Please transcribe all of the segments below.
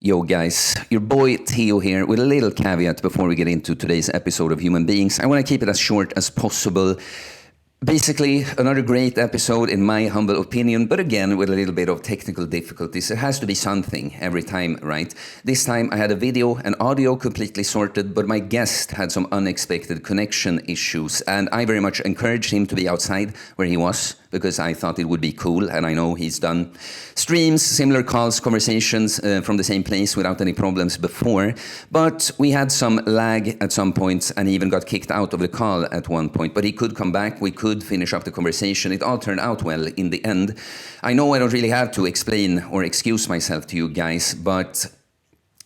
Yo, guys, your boy Theo here with a little caveat before we get into today's episode of Human Beings. I want to keep it as short as possible. Basically, another great episode in my humble opinion, but again, with a little bit of technical difficulties. There has to be something every time, right? This time I had a video and audio completely sorted, but my guest had some unexpected connection issues, and I very much encouraged him to be outside where he was, because I thought it would be cool, and I know he's done streams, similar calls, conversations from the same place without any problems before. But we had some lag at some points, and he even got kicked out of the call at one point. But he could come back, we could finish up the conversation. It all turned out well in the end. I know I don't really have to explain or excuse myself to you guys, but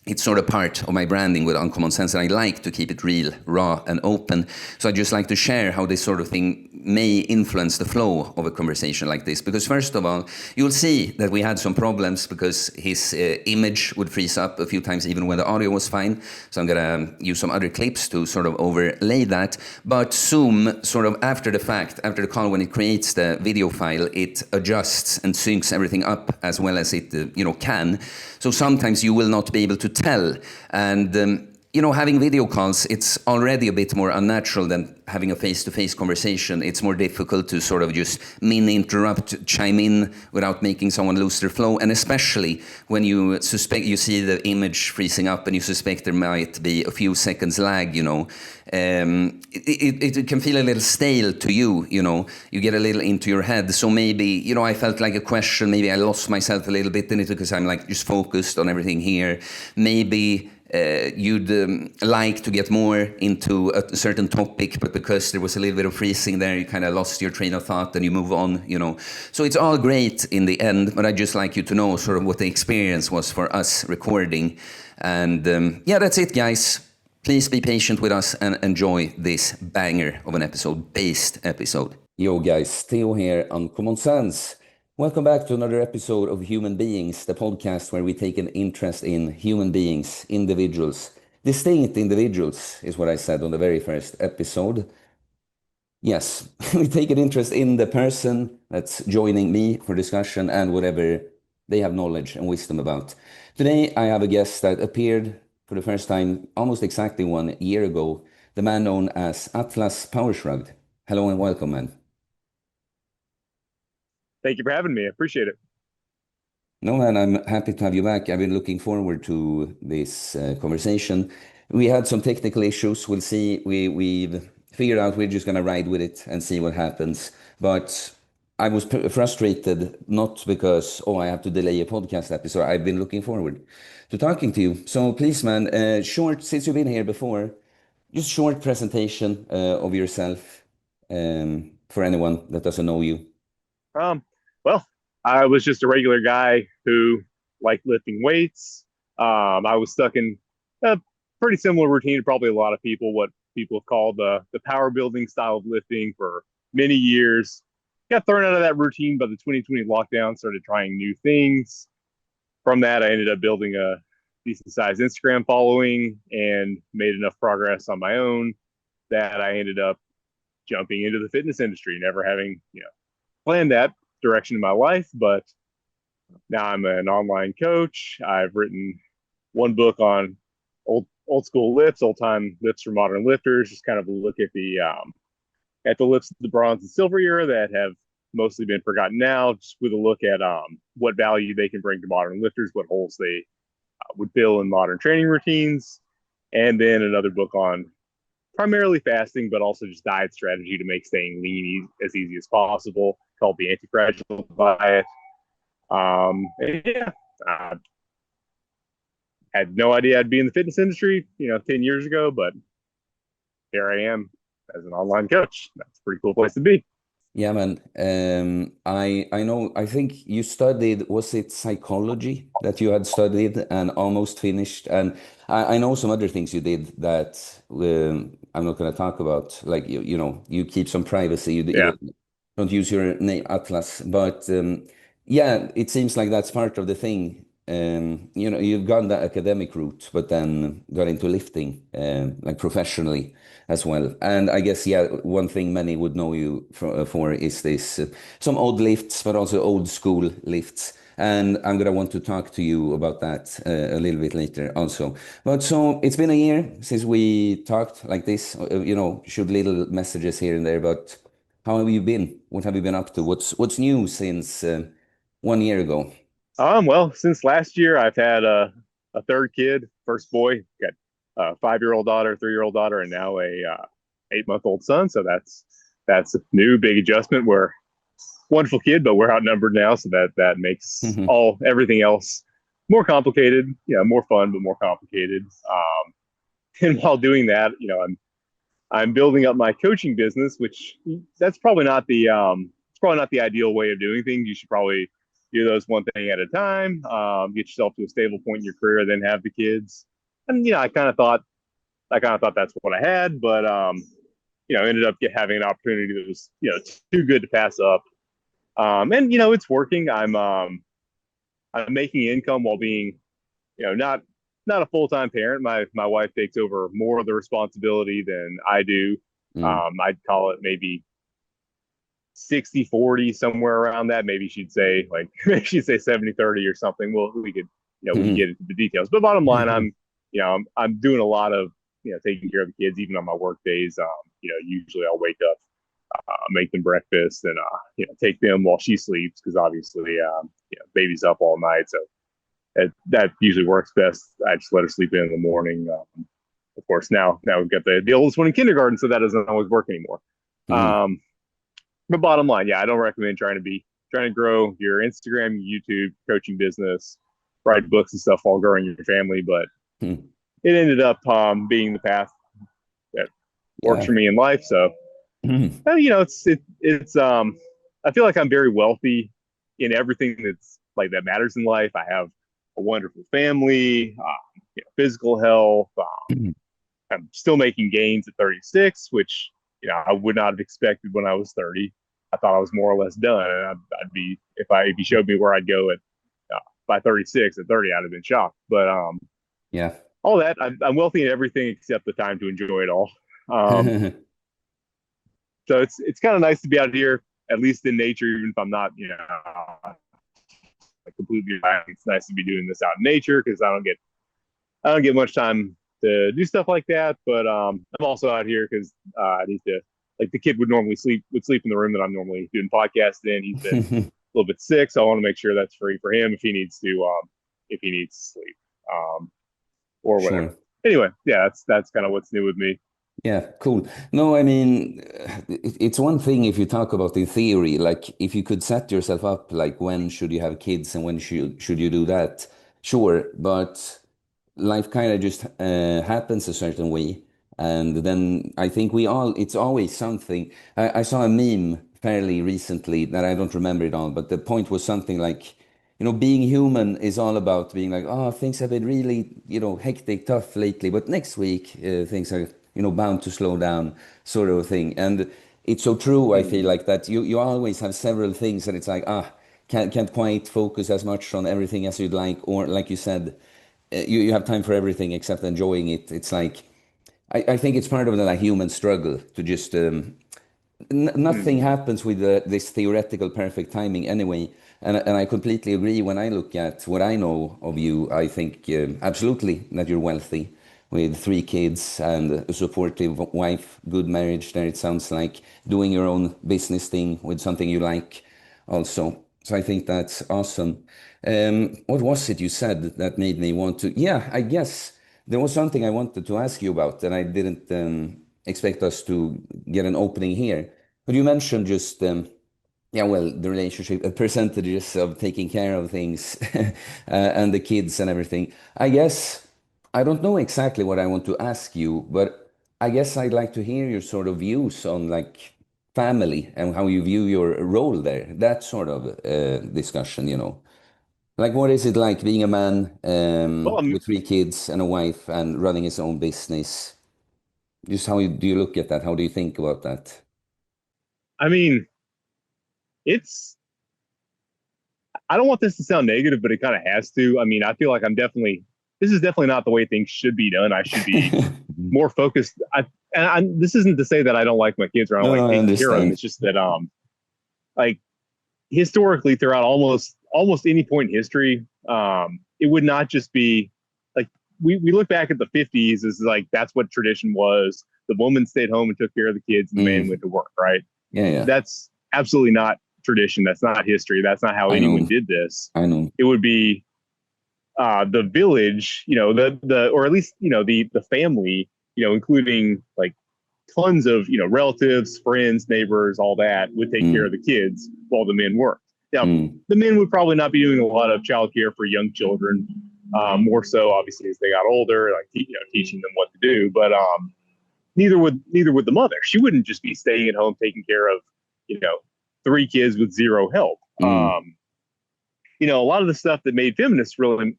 it's sort of part of my branding with Uncommon Sense, and I like to keep it real, raw, and open. So I just like to share how this sort of thing may influence the flow of a conversation like this. Because first of all, you'll see that we had some problems because his image would freeze up a few times even when the audio was fine. So I'm gonna use some other clips to sort of overlay that. But Zoom, sort of after the fact, after the call, when it creates the video file, it adjusts and syncs everything up as well as it can. So sometimes you will not be able to tell. And having video calls, it's already a bit more unnatural than having a face-to-face conversation. It's more difficult to sort of just interrupt, chime in without making someone lose their flow. And especially when you see the image freezing up and you suspect there might be a few seconds lag, it can feel a little stale to you, you get a little into your head. So maybe, I felt like a question, maybe I lost myself a little bit in it because I'm like just focused on everything here. Maybe you'd like to get more into a certain topic, but because there was a little bit of freezing there, you kind of lost your train of thought and you move on, So it's all great in the end, but I'd just like you to know sort of what the experience was for us recording. And that's it, guys. Please be patient with us and enjoy this banger of an based episode. Yo, guys, Theo here on Common Sense. Welcome back to another episode of Human Beings, the podcast where we take an interest in human beings, individuals. Distinct individuals is what I said on the very first episode. Yes, we take an interest in the person that's joining me for discussion and whatever they have knowledge and wisdom about. Today, I have a guest that appeared for the first time almost exactly 1 year ago, the man known as atlaspowershrugged. Hello and welcome, man. Thank you for having me. I appreciate it. No, man, I'm happy to have you back. I've been looking forward to this conversation. We had some technical issues. We'll see. We've figured out we're just going to ride with it and see what happens. But I was frustrated, not because, I have to delay a podcast episode. I've been looking forward to talking to you. So please, man, since you've been here before, just short presentation of yourself for anyone that doesn't know you. Well, I was just a regular guy who liked lifting weights. I was stuck in a pretty similar routine to probably a lot of people, what people have called the power building style of lifting for many years. Got thrown out of that routine by the 2020 lockdown, started trying new things. From that, I ended up building a decent sized Instagram following and made enough progress on my own that I ended up jumping into the fitness industry, never having, planned that direction in my life, but now I'm an online coach. I've written one book on old school lifts, old time lifts for modern lifters, just kind of a look at the lifts of the bronze and silver era that have mostly been forgotten now, just with a look at what value they can bring to modern lifters, what holes they would fill in modern training routines, and then another book on primarily fasting, but also just diet strategy to make staying lean as easy as possible, called the Anti-Fragile Diet. I had no idea I'd be in the fitness industry, 10 years ago, but here I am as an online coach. That's a pretty cool place to be. Yeah, man. I know, I think you studied, was it psychology that you had studied and almost finished? And I know some other things you did that I'm not going to talk about. Like, you keep some privacy. You don't use your name, Atlas. But it seems like that's part of the thing. You've gone the academic route, but then got into lifting, like professionally as well. And I guess, one thing many would know you for is this some old lifts, but also old school lifts. And I'm going to want to talk to you about that a little bit later also. But so it's been a year since we talked like this, shoot little messages here and there. But how have you been? What have you been up to? What's new since 1 year ago? Well, since last year, I've had a third kid, first boy, got a 5-year-old daughter, 3-year-old daughter, and now a 8-month-old son. So that's a new big adjustment. We're wonderful kid, but we're outnumbered now, so that makes everything else more complicated. More fun, but more complicated. And while doing that, I'm building up my coaching business, which that's probably not the it's probably not the ideal way of doing things. You should probably do those one thing at a time. Get yourself to a stable point in your career, then have the kids. And I kind of thought that's what I had, but ended up having an opportunity that was too good to pass up. And it's working. I'm making income while being not a full-time parent. My wife takes over more of the responsibility than I do. Mm. I'd call it maybe 60-40, somewhere around that. Maybe she'd say maybe she'd say 70-30 or something. Well, we can get into the details. But bottom line, I'm doing a lot of taking care of the kids even on my work days. Usually I'll wake up, make them breakfast, and take them while she sleeps, because obviously baby's up all night. So that usually works best. I just let her sleep in the morning. Of course, now we've got the oldest one in kindergarten, so that doesn't always work anymore. Mm. But bottom line, I don't recommend trying to grow your Instagram, YouTube, coaching business, write books and stuff while growing your family. But Mm. it ended up being the path that works Yeah. for me in life. So Mm. it's I feel like I'm very wealthy in everything that matters in life. I have a wonderful family, physical health. Mm. I'm still making gains at 36, which I would not have expected when I was 30. I thought I was more or less done, and I'd be if you showed me where I'd go at by 36 at 30, I'd have been shocked. But Yeah. all that, I'm wealthy in everything except the time to enjoy it all. Um, so it's kind of nice to be out here, at least in nature, even if I'm not like completely. It's nice to be doing this out in nature, because I don't get much time to do stuff like that. But I'm also out here because I need to. Like, the kid would sleep in the room that I'm normally doing podcasts in. He's been a little bit sick, so I want to make sure that's free for him if he needs to sleep, or whatever. Sure. Anyway, yeah, that's kind of what's new with me. Yeah, cool. No, I mean, it's one thing if you talk about in theory, like if you could set yourself up, like when should you have kids and when should you do that? Sure, but life kind of just happens a certain way. And then I think it's always something. I saw a meme fairly recently that I don't remember it all, but the point was something like, being human is all about being like, oh, things have been really, hectic, tough lately, but next week things are, bound to slow down, sort of a thing. And it's so true, I feel Mm-hmm. like that you always have several things and it's like, can't quite focus as much on everything as you'd like, or like you said, you have time for everything except enjoying it. It's like I think it's part of the human struggle to just nothing Mm-hmm. happens with this theoretical perfect timing anyway. And I completely agree. When I look at what I know of you, I think absolutely that you're wealthy with 3 kids and a supportive wife, good marriage. There it sounds like doing your own business thing with something you like also. So I think that's awesome. What was it you said that made me want to? Yeah, I guess there was something I wanted to ask you about, and I didn't expect us to get an opening here. But you mentioned just, yeah, well, the relationship, percentages of taking care of things, and the kids and everything. I guess I don't know exactly what I want to ask you, but I guess I'd like to hear your sort of views on like family and how you view your role there. That sort of discussion. Like, what is it like being a man Well, with 3 kids and a wife and running his own business? Just do you look at that? How do you think about that? I mean, it's I don't want this to sound negative, but it kind of has to. I mean, I feel like this is definitely not the way things should be done. I should be more focused. This isn't to say that I don't like my kids or I don't No, like no, I taking care of them. understand. It's just that, like, historically, throughout almost almost any point in history, it would not just be like we look back at the 50s as like that's what tradition was. The woman stayed home and took care of the kids, and the man went to work, right? Yeah, yeah. That's absolutely not tradition. That's not history. That's not how anyone did this. I know. It would be the village, the or at least the family, including like tons of relatives, friends, neighbors, all that would take care of the kids while the men worked. Now, the men would probably not be doing a lot of childcare for young children, more so obviously as they got older, like teaching them what to do. But neither would the mother. She wouldn't just be staying at home taking care of 3 kids with zero help. A lot of the stuff that made feminists really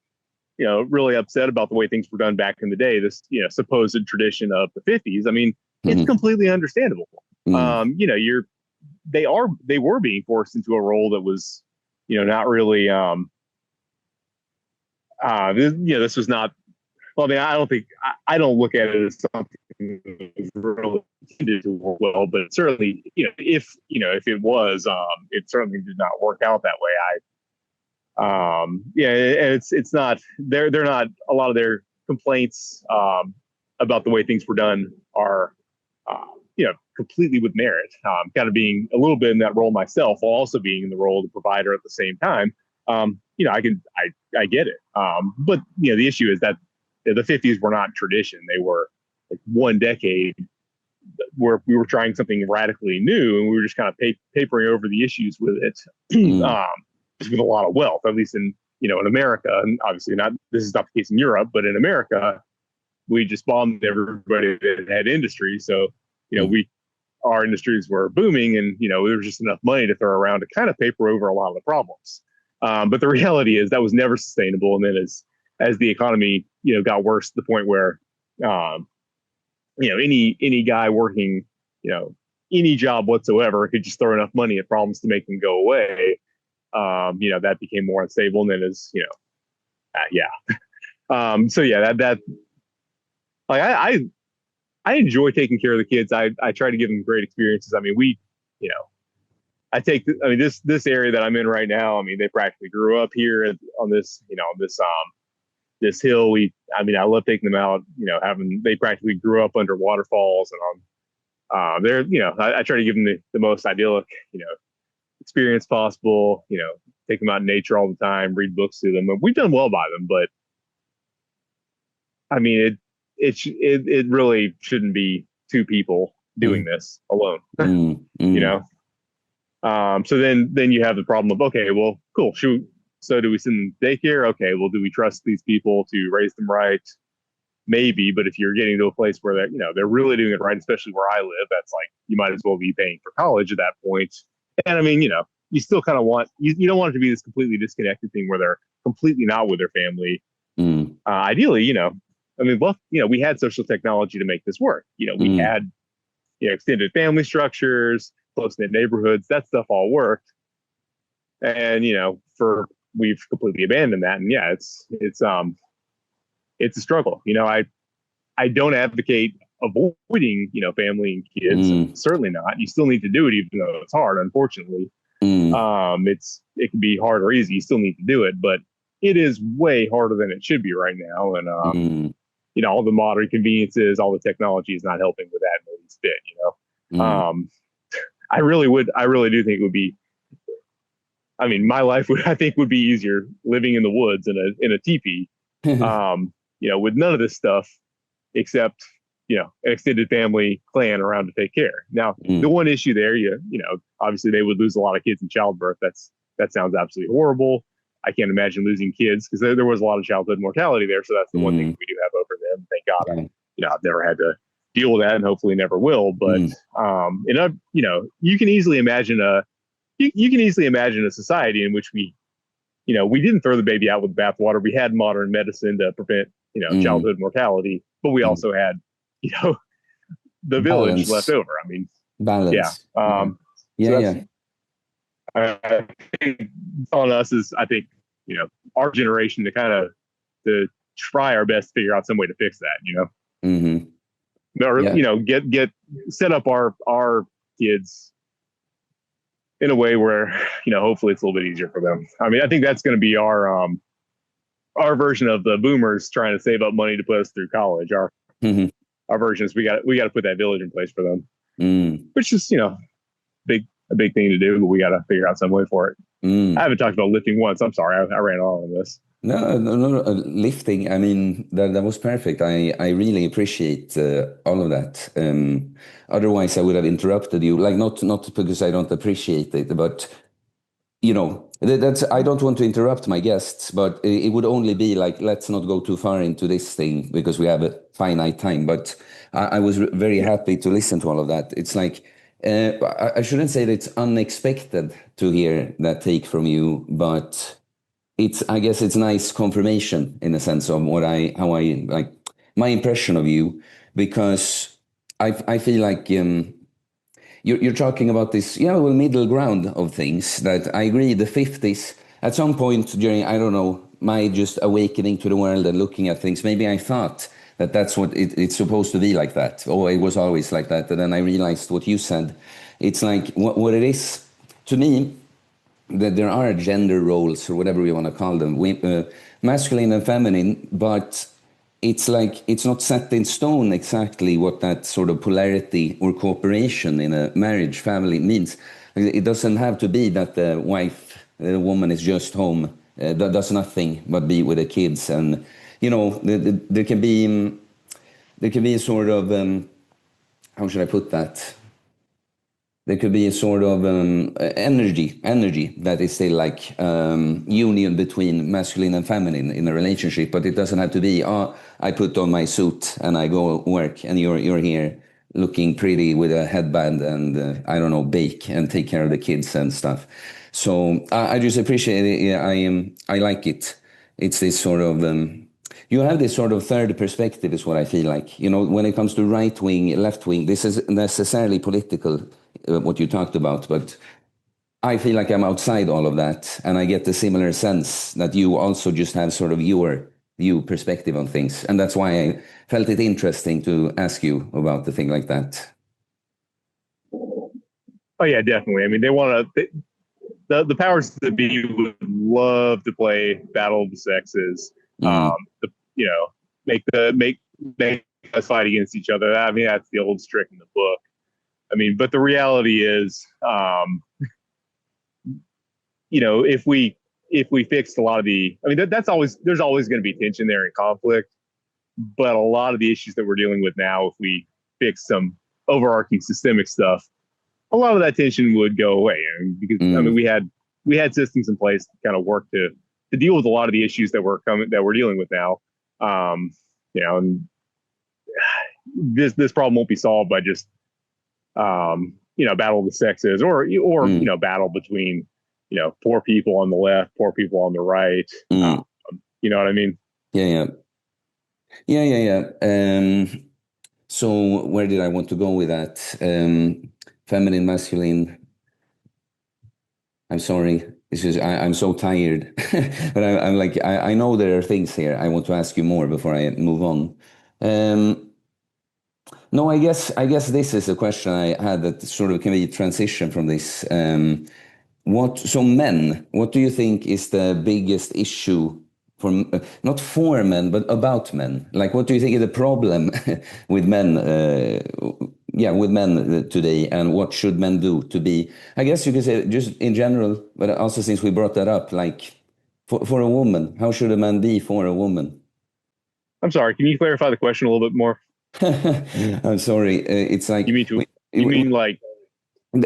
upset about the way things were done back in the day, this supposed tradition of the 50s. I mean, it's completely understandable. They were being forced into a role that was not really this was not. Well, I mean, I don't look at it as something that was really intended to work well, but certainly, if it was, it certainly did not work out that way. It's not. They're not. A lot of their complaints about the way things were done are, completely with merit. Kind of being a little bit in that role myself, while also being in the role of the provider at the same time. I get it. But the issue is that the 50s were not tradition. They were like one decade where we were trying something radically new, and we were just kind of papering over the issues with it, just with a lot of wealth, at least in America. And obviously this is not the case in Europe, but in America, we just bombed everybody that had industry. So, our industries were booming, and, there was just enough money to throw around to kind of paper over a lot of the problems. But the reality is that was never sustainable. And then as the economy, got worse to the point where, any guy working, any job whatsoever could just throw enough money at problems to make them go away. That became more unstable. And then I enjoy taking care of the kids. I try to give them great experiences. I mean, this area that I'm in right now, I mean, they practically grew up here on this hill. I love taking them out, they practically grew up under waterfalls, and I try to give them the most idyllic, experience possible, take them out in nature all the time, read books to them. We've done well by them, but I mean, it really shouldn't be 2 people doing this alone, So then you have the problem of, okay, well, cool. So do we send them to daycare? Okay, well, do we trust these people to raise them right? Maybe, but if you're getting to a place where they're really doing it right, especially where I live, that's like, you might as well be paying for college at that point. And I mean, you still kind of want, you don't want it to be this completely disconnected thing where they're completely not with their family. Ideally, we had social technology to make this work. We had, extended family structures, close-knit neighborhoods, that stuff all worked. And, we've completely abandoned that. And yeah, it's a struggle. I don't advocate avoiding, family and kids. Certainly not. You still need to do it, even though it's hard, unfortunately. It can be hard or easy. You still need to do it, but it is way harder than it should be right now. And, all the modern conveniences, all the technology is not helping with that in the least bit, I really do think it would be, my life would be easier living in the woods in a teepee, with none of this stuff except, an extended family clan around to take care. Now, the one issue there, obviously they would lose a lot of kids in childbirth. That sounds absolutely horrible. I can't imagine losing kids because there was a lot of childhood mortality there. So that's the one thing we do have over them. Thank God. I've never had to deal with that, and hopefully never will. But you can easily imagine a society in which we didn't throw the baby out with the bathwater. We had modern medicine to prevent childhood mortality, but we also had the village left over. I mean, balance. I think on us is, our generation to try our best to figure out some way to fix that, or get set up our kids in a way where, hopefully it's a little bit easier for them. I mean, I think that's going to be our version of the boomers trying to save up money to put us through college. Mhm. Our version is we got to put that village in place for them, Mm. which is, a big thing to do, but we got to figure out some way for it. I Mm. haven't talked about lifting once. I'm sorry. I ran on this. No, no, no, lifting. I mean, that was perfect. I really appreciate all of that. Otherwise, I would have interrupted you. Like, not because I don't appreciate it, but that's I don't want to interrupt my guests, but it would only be like, let's not go too far into this thing because we have a finite time. But I was very Yeah. happy to listen to all of that. It's like I shouldn't say that it's unexpected to hear that take from you, but I guess it's nice confirmation in a sense of how I like my impression of you, because I feel like you're talking about this, middle ground of things that I agree. The 50s, at some point during, I don't know, my just awakening to the world and looking at things, maybe I thought that that's what it's supposed to be like that. Oh, it was always like that. And then I realized what you said. It's like what it is to me, that there are gender roles or whatever we want to call them, masculine and feminine, but it's like it's not set in stone exactly what that sort of polarity or cooperation in a marriage family means. It doesn't have to be that the wife, the woman is just home, does nothing but be with the kids, and there can be a sort of how should I put that? There could be a sort of energy that is still like union between masculine and feminine in a relationship, but it doesn't have to be, oh, I put on my suit and I go work and you're here looking pretty with a headband and I don't know, bake and take care of the kids and stuff. So I just appreciate it. Yeah, I like it. It's this sort of you have this sort of third perspective is what I feel like. When it comes to right wing, left wing, this is necessarily political, what you talked about, but I feel like I'm outside all of that, and I get the similar sense that you also just have sort of your view perspective on things, and that's why I felt it interesting to ask you about the thing like that. Oh yeah, definitely. I mean, they want to. The powers that be would love to play Battle of the Sexes. Mm, The, make us fight against each other. I mean, that's the old trick in the book. I mean, but the reality is, if we fixed a lot of I mean, there's always going to be tension there and conflict, but a lot of the issues that we're dealing with now, if we fix some overarching systemic stuff, a lot of that tension would go away. Because I mean, mm, we had systems in place to kind of work to deal with a lot of the issues that we're dealing with now. And this problem won't be solved by just battle of the sexes or mm, battle between poor people on the left, poor people on the right. mm. You know what I mean? Yeah, yeah, yeah, yeah, yeah. So where did I want to go with that? Feminine, masculine. I'm sorry. It's just I'm so tired, but I'm like I know there are things here. I want to ask you more before I move on. Um, no, I guess this is a question I had that sort of can be a transition from this. What do you think is the biggest issue for not for men but about men? Like, what do you think is the problem with men? Yeah, with men today, and what should men do to be? I guess you could say just in general, but also since we brought that up, like for a woman, how should a man be for a woman? I'm sorry. Can you clarify the question a little bit more? I'm sorry. It's You like mean to? You mean like?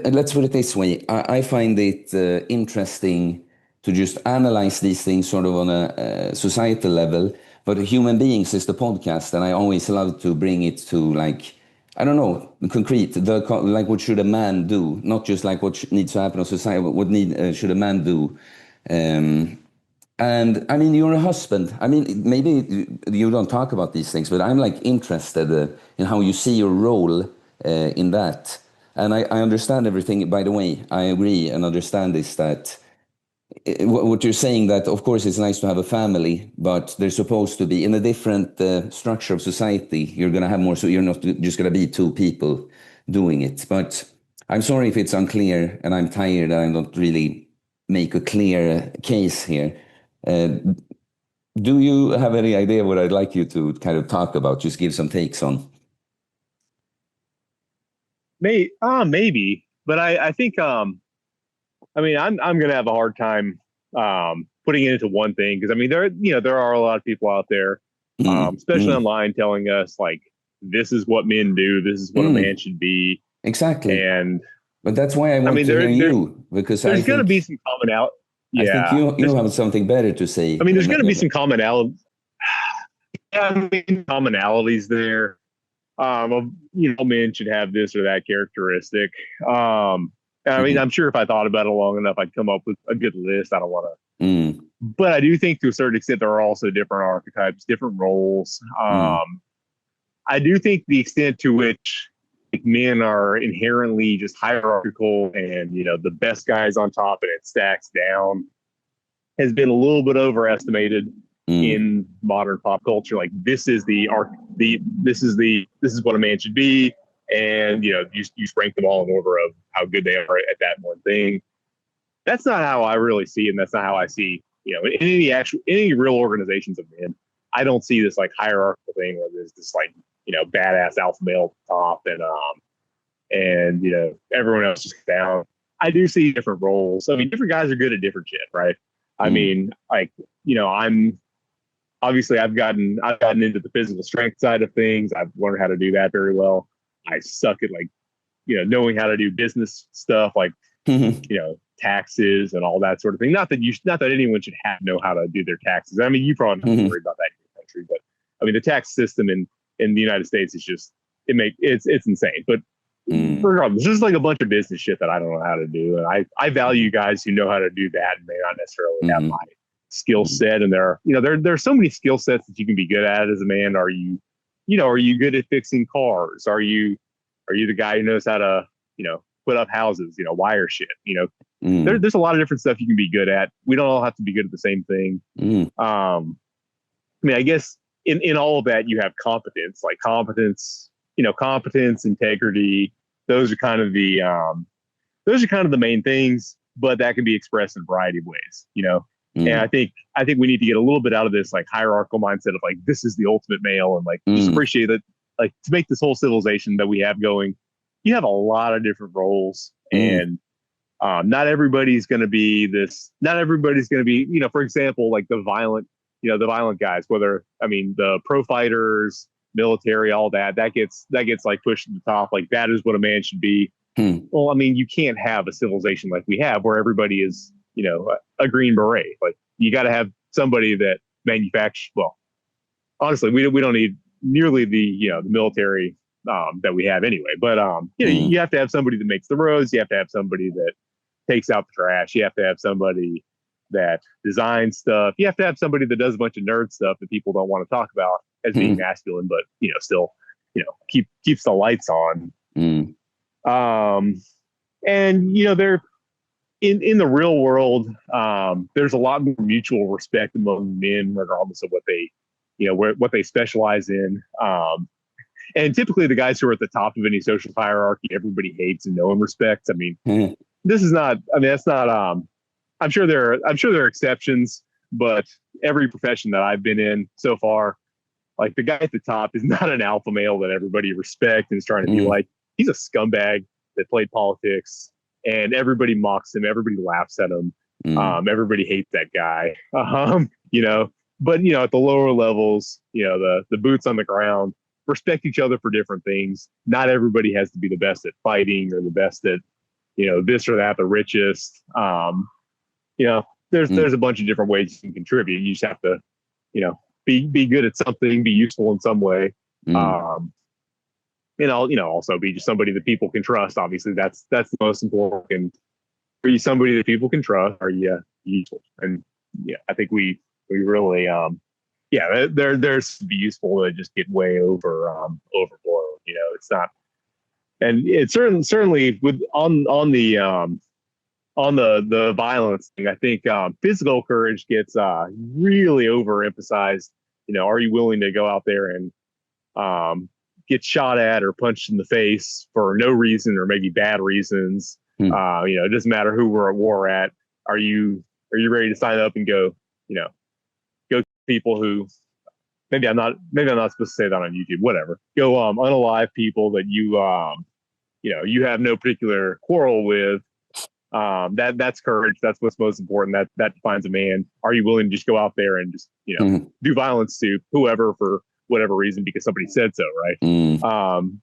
let's put it this way. I find it interesting to just analyze these things sort of on a societal level. But human beings is the podcast, and I always love to bring it to like, I don't know, concrete. Like, what should a man do? Not just like what needs to happen in society, but what should a man do? Um, and I mean, you're a husband. I mean, maybe you don't talk about these things, but I'm like interested in how you see your role in that. And I understand everything. By the way, I agree and understand this that what you're saying, that of course it's nice to have a family, but they're supposed to be in a different structure of society. You're going to have more, so you're not just going to be two people doing it. But I'm sorry if it's unclear, and I'm tired. I don't really make a clear case here. Uh, do you have any idea what I'd like you to kind of talk about? Just give some takes on. Maybe, but I think I mean I'm gonna have a hard time putting it into one thing because I mean there are a lot of people out there, Mm, especially mm, online, telling us like this is what men do, this is what a man mm, should be, exactly. and But that's why I I want mean to hear you, because there's gonna be some commonality. I think Yeah, you have something better to I say mean there's than, gonna be some commonality. Yeah, I mean commonalities there. Men should have this or that characteristic. I mean, mm, I'm sure if I thought about it long enough, I'd come up with a good list. I don't want to, mm, but I do think to a certain extent there are also different archetypes, different roles. mm, I do think the extent to which like, men are inherently just hierarchical and the best guys on top and it stacks down has been a little bit overestimated mm, in modern pop culture. Like this is the arc, this is what a man should be, and you rank them all in order of how good they are at that one thing. That's not how I really see it, and that's not how I see in any real organizations of men. I don't see this like hierarchical thing where there's this like badass alpha male at the top and everyone else just down. I do see different roles. I mean, different guys are good at different shit, right? I mm, mean, like I'm obviously I've gotten into the physical strength side of things. I've learned how to do that very well. I suck at like knowing how to do business stuff like mm, taxes and all that sort of thing. Not that anyone should know how to do their taxes. I mean, you probably don't have to mm, worry about that in your country, but I mean the tax system in the United States is just it's insane. But mm, regardless, there's like a bunch of business shit that I don't know how to do, and I value guys who know how to do that and may not necessarily have mm, my skill set. And there's so many skill sets that you can be good at as a man. Are you good at fixing cars? Are you the guy who knows how to put up houses? Wire shit. mm, There's a lot of different stuff you can be good at. We don't all have to be good at the same thing. mm, I mean, I guess in all of that you have competence, like competence, integrity. Those are kind of the main things, but that can be expressed in a variety of ways. And mm, I think we need to get a little bit out of this like hierarchical mindset of like this is the ultimate male and like just mm, appreciate that like to make this whole civilization that we have going, you have a lot of different roles mm, and not everybody's going to be this. Not everybody's going to be, for example, like the violent guys. Whether I mean the pro fighters, military, all that gets like pushed to the top. Like that is what a man should be. mm, Well, I mean, you can't have a civilization like we have where everybody is, a green beret. Like you got to have somebody that manufactures. Well, honestly, we don't need nearly the military that we have anyway. But mm, you have to have somebody that makes the roads. You have to have somebody that takes out the trash. You have to have somebody that designs stuff. You have to have somebody that does a bunch of nerd stuff that people don't want to talk about as being mm, masculine, but still, keeps the lights on. mm, Um, and they're in the real world. There's a lot more mutual respect among men, regardless of what they, what they specialize in. And typically, the guys who are at the top of any social hierarchy, everybody hates and no one respects. I mean, mm, this is not. I mean, that's not. I'm sure there are exceptions, but every profession that I've been in so far, like the guy at the top is not an alpha male that everybody respects and is trying to be mm, like. He's a scumbag that played politics, and everybody mocks him. Everybody laughs at him. mm, Everybody hates that guy. But at the lower levels, the boots on the ground respect each other for different things. Not everybody has to be the best at fighting or the best at this or that, the richest. You know, there's mm, a bunch of different ways you can contribute. You just have to, be good at something, be useful in some way. mm, Um, and I'll, also be just somebody that people can trust. Obviously, that's the most important. And are you somebody that people can trust? Are you useful? And yeah, I think we really, yeah, there's to be useful to just get way overblown. It's not, and it's certainly with on the violence thing. I think physical courage gets really overemphasized. Are you willing to go out there and gets shot at or punched in the face for no reason or maybe bad reasons. Mm. It doesn't matter who we're at war at. Are you ready to sign up and go, go to people who maybe I'm not supposed to say that on YouTube, whatever. Go unalive people that you have no particular quarrel with. That's courage. That's what's most important. That defines a man. Are you willing to just go out there and just do violence to whoever for whatever reason because somebody said so, right? Mm.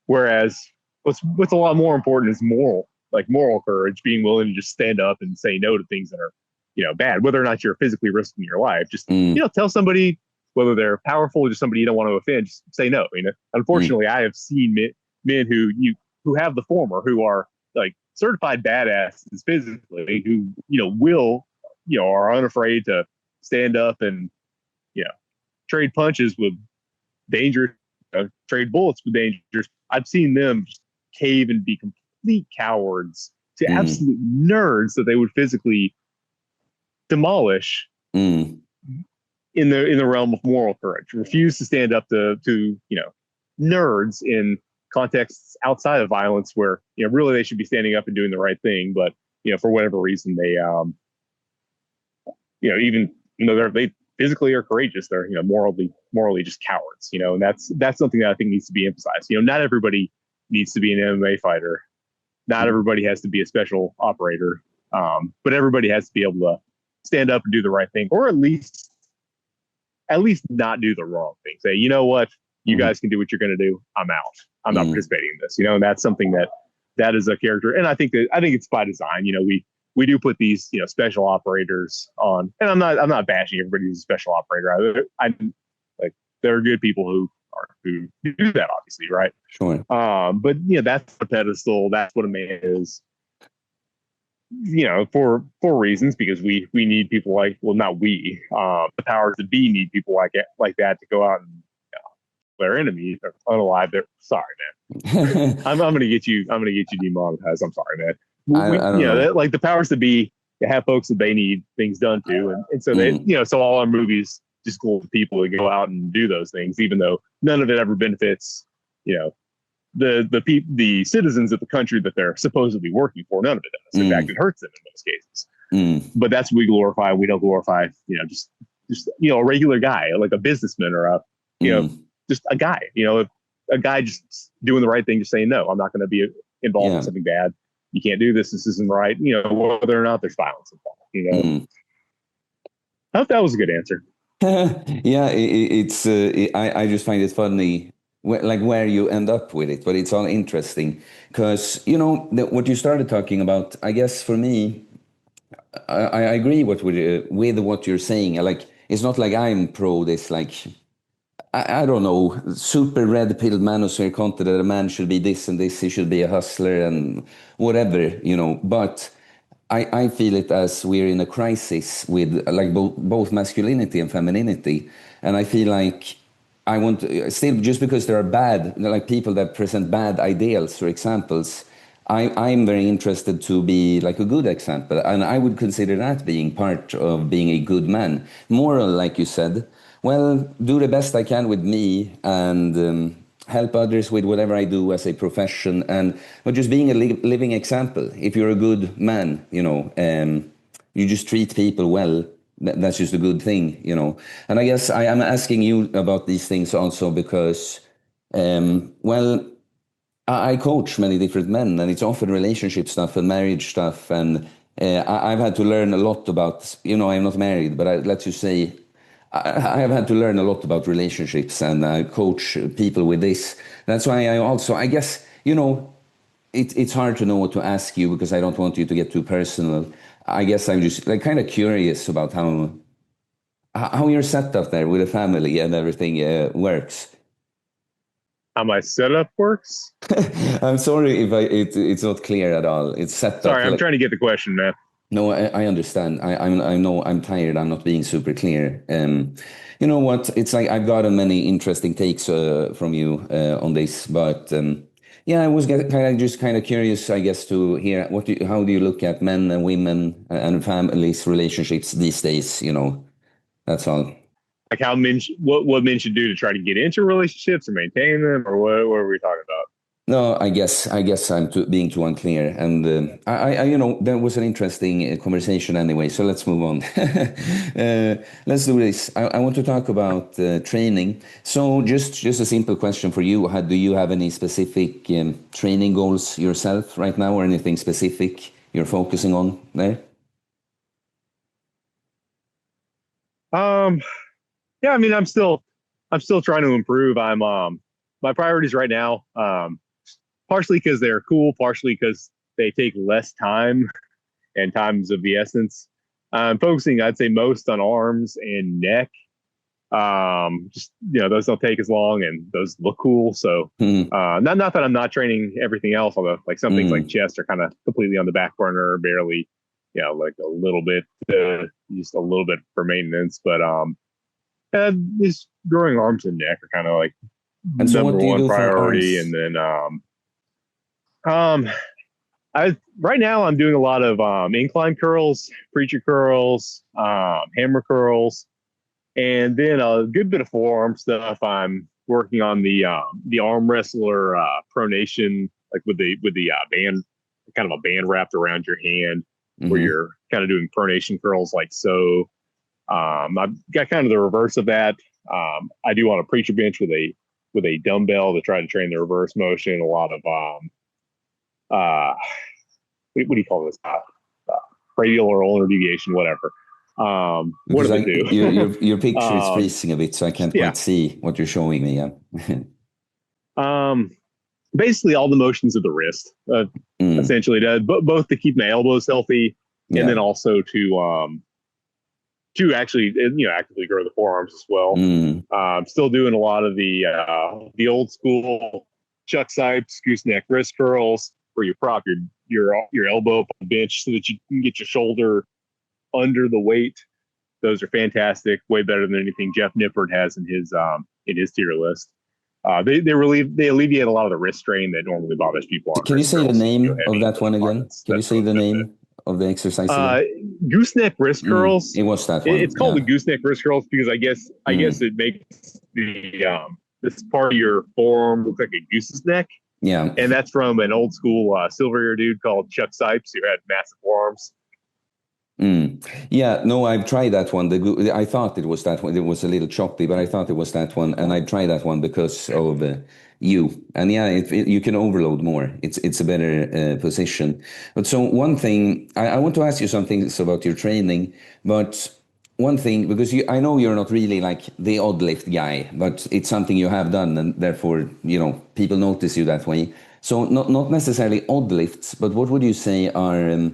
Whereas what's a lot more important is moral courage, being willing to just stand up and say no to things that are bad, whether or not you're physically risking your life. Just tell somebody, whether they're powerful or just somebody you don't want to offend, just say no. Unfortunately, I have seen men who have the former, who are like certified badasses physically, who will are unafraid to stand up and trade punches with dangerous, trade bullets with dangers. I've seen them just cave and be complete cowards to absolute nerds that they would physically demolish in the realm of moral courage. Refuse to stand up to nerds in contexts outside of violence where really they should be standing up and doing the right thing, but for whatever reason they even though they physically are courageous, they're morally just cowards, and that's something that I think needs to be emphasized. Not everybody needs to be an MMA fighter, not everybody has to be a special operator, but everybody has to be able to stand up and do the right thing, or at least not do the wrong thing. Say, you know what, you guys can do what you're going to do. I'm out. I'm not participating in this. And that's something that is a character. And I think it's by design. We do put these special operators on, and I'm not bashing everybody who's a special operator. I like there are good people who do that, obviously, right? Sure. But that's the pedestal. That's what a man is. For reasons, because we need people not we, the powers that be need people like that to go out and their enemies are unalive. They're sorry, man. I'm gonna get you demonetized. I'm sorry, man. I don't know. Like the powers that be have folks that they need things done to, and so they so all our movies just go to people to go out and do those things, even though none of it ever benefits the citizens of the country that they're supposedly working for. None of it does. In fact, it hurts them in most cases. But that's what we glorify. We don't glorify just a regular guy, like a businessman or a just a guy, a guy just doing the right thing, just saying, no, I'm not going to be involved in something bad. You can't do this. This isn't right. Whether or not there's violence involved, I hope that was a good answer. Yeah, it's, I just find it funny, where you end up with it, but it's all interesting because, what you started talking about, I guess for me, I agree with what you're saying. It's not like I'm pro this, I don't know, super red-pilled manosphere content that a man should be this and this, he should be a hustler and whatever, but I feel it as we're in a crisis with both masculinity and femininity, and I feel like I want still, just because there are bad, people that present bad ideals or examples, I'm very interested to be like a good example, and I would consider that being part of being a good man. Moral, like you said. Well, do the best I can with me and help others with whatever I do as a profession, but just being a living example. If you're a good man, you just treat people well. That's just a good thing, And I guess I am asking you about these things also because, I coach many different men, and it's often relationship stuff and marriage stuff, and I've had to learn a lot about. I'm not married, but let's just say. I have had to learn a lot about relationships, and I coach people with this. That's why I guess, it's hard to know what to ask you because I don't want you to get too personal. I guess I'm just kind of curious about how your setup there with the family and everything works. How my setup works? I'm sorry if it's not clear at all. It's set up. Sorry, I'm trying to get the question, man. No, I understand. I know I'm tired. I'm not being super clear. You know what? It's like I've gotten many interesting takes from you on this, but I was kind of curious, I guess, to hear how do you look at men and women and families relationships these days? That's all. like how what men should do to try to get into relationships or maintain them, or what are we talking about? No, I guess I'm being too unclear, and that was an interesting conversation anyway. So let's move on. Let's do this. I want to talk about training. So just a simple question for you: do you have any specific training goals yourself right now, or anything specific you're focusing on there? Um, yeah, I mean, I'm still trying to improve. My priorities right now, partially because they're cool, partially because they take less time and time's of the essence. I'm focusing, I'd say, most on arms and neck. Just those don't take as long and those look cool. So, Mm, not that I'm not training everything else, although like some things like mm. chest are kind of completely on the back burner, barely, like a little bit, just a little bit for maintenance. But and these growing arms and neck are kind of like And so, number what do you one do for priority. arms? And then um I right now I'm doing a lot of incline curls, preacher curls, hammer curls, and then a good bit of forearm stuff. I'm working on the arm wrestler pronation, like with the band, kind of a band wrapped around your hand, where Hmm. you're kind of doing pronation curls like so. I've got kind of the reverse of that. I do on a preacher bench with a dumbbell to try to train the reverse motion. A lot of uh, what do you call this? Radial or ulnar deviation, whatever. One Because of the two. your picture is um, freezing a bit, so I can't yeah. quite see what you're showing me. Yeah. Um, basically all the motions of the wrist, Mm, essentially, both to keep my elbows healthy, and yeah. then also to actually actively grow the forearms as well. Mm, Still doing a lot of the old school Chuck Sipes gooseneck wrist curls, where you prop your elbow up on the bench so that you can get your shoulder under the weight. Those are fantastic, way better than anything Jeff Nippert has in his tier list. They alleviate a lot of the wrist strain that normally bothers people on Can you wrist say the curls. name of Heavy that one again? departments. Can you That's say most the of it. name of the exercise again? Gooseneck wrist curls. It was that It's one. called the Yeah. gooseneck wrist curls because I guess Mm, it makes the this part of your forearm look like a goose's neck, yeah. and that's from an old school silver ear dude called Chuck Sipes who had massive forearms. Mm. Yeah, no, I've tried that one. I thought it was that one. It was a little choppy, but I thought it was that one, and I tried that one because of you. And yeah, you can overload more. It's a better position. But so one thing, I want to ask you some things about your training, but one thing, because I know you're not really like the odd lift guy, but it's something you have done, and therefore, people notice you that way. So not necessarily odd lifts, but what would you say are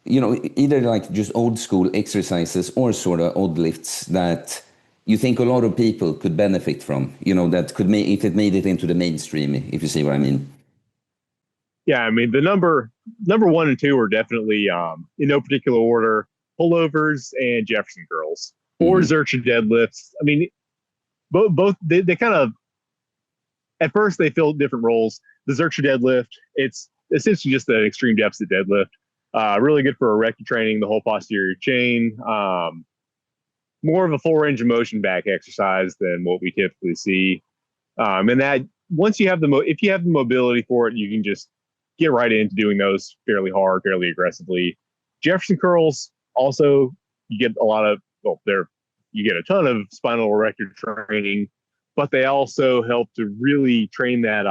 either like just old school exercises or sort of odd lifts that you think a lot of people could benefit from, that could make if it made it into the mainstream, if you see what I mean. Yeah, I mean the number one and two are definitely in no particular order: pullovers and Jefferson curls or Mm-hmm. Zercher deadlifts. I mean, both they kind of at first they fill different roles. The Zercher deadlift, it's essentially just an extreme deficit deadlift. Really good for erector training, the whole posterior chain. More of a full range of motion back exercise than what we typically see. And that once you have if you have the mobility for it, you can just get right into doing those fairly hard, fairly aggressively. Jefferson curls also, you get a lot of you get a ton of spinal erector training, but they also help to really train that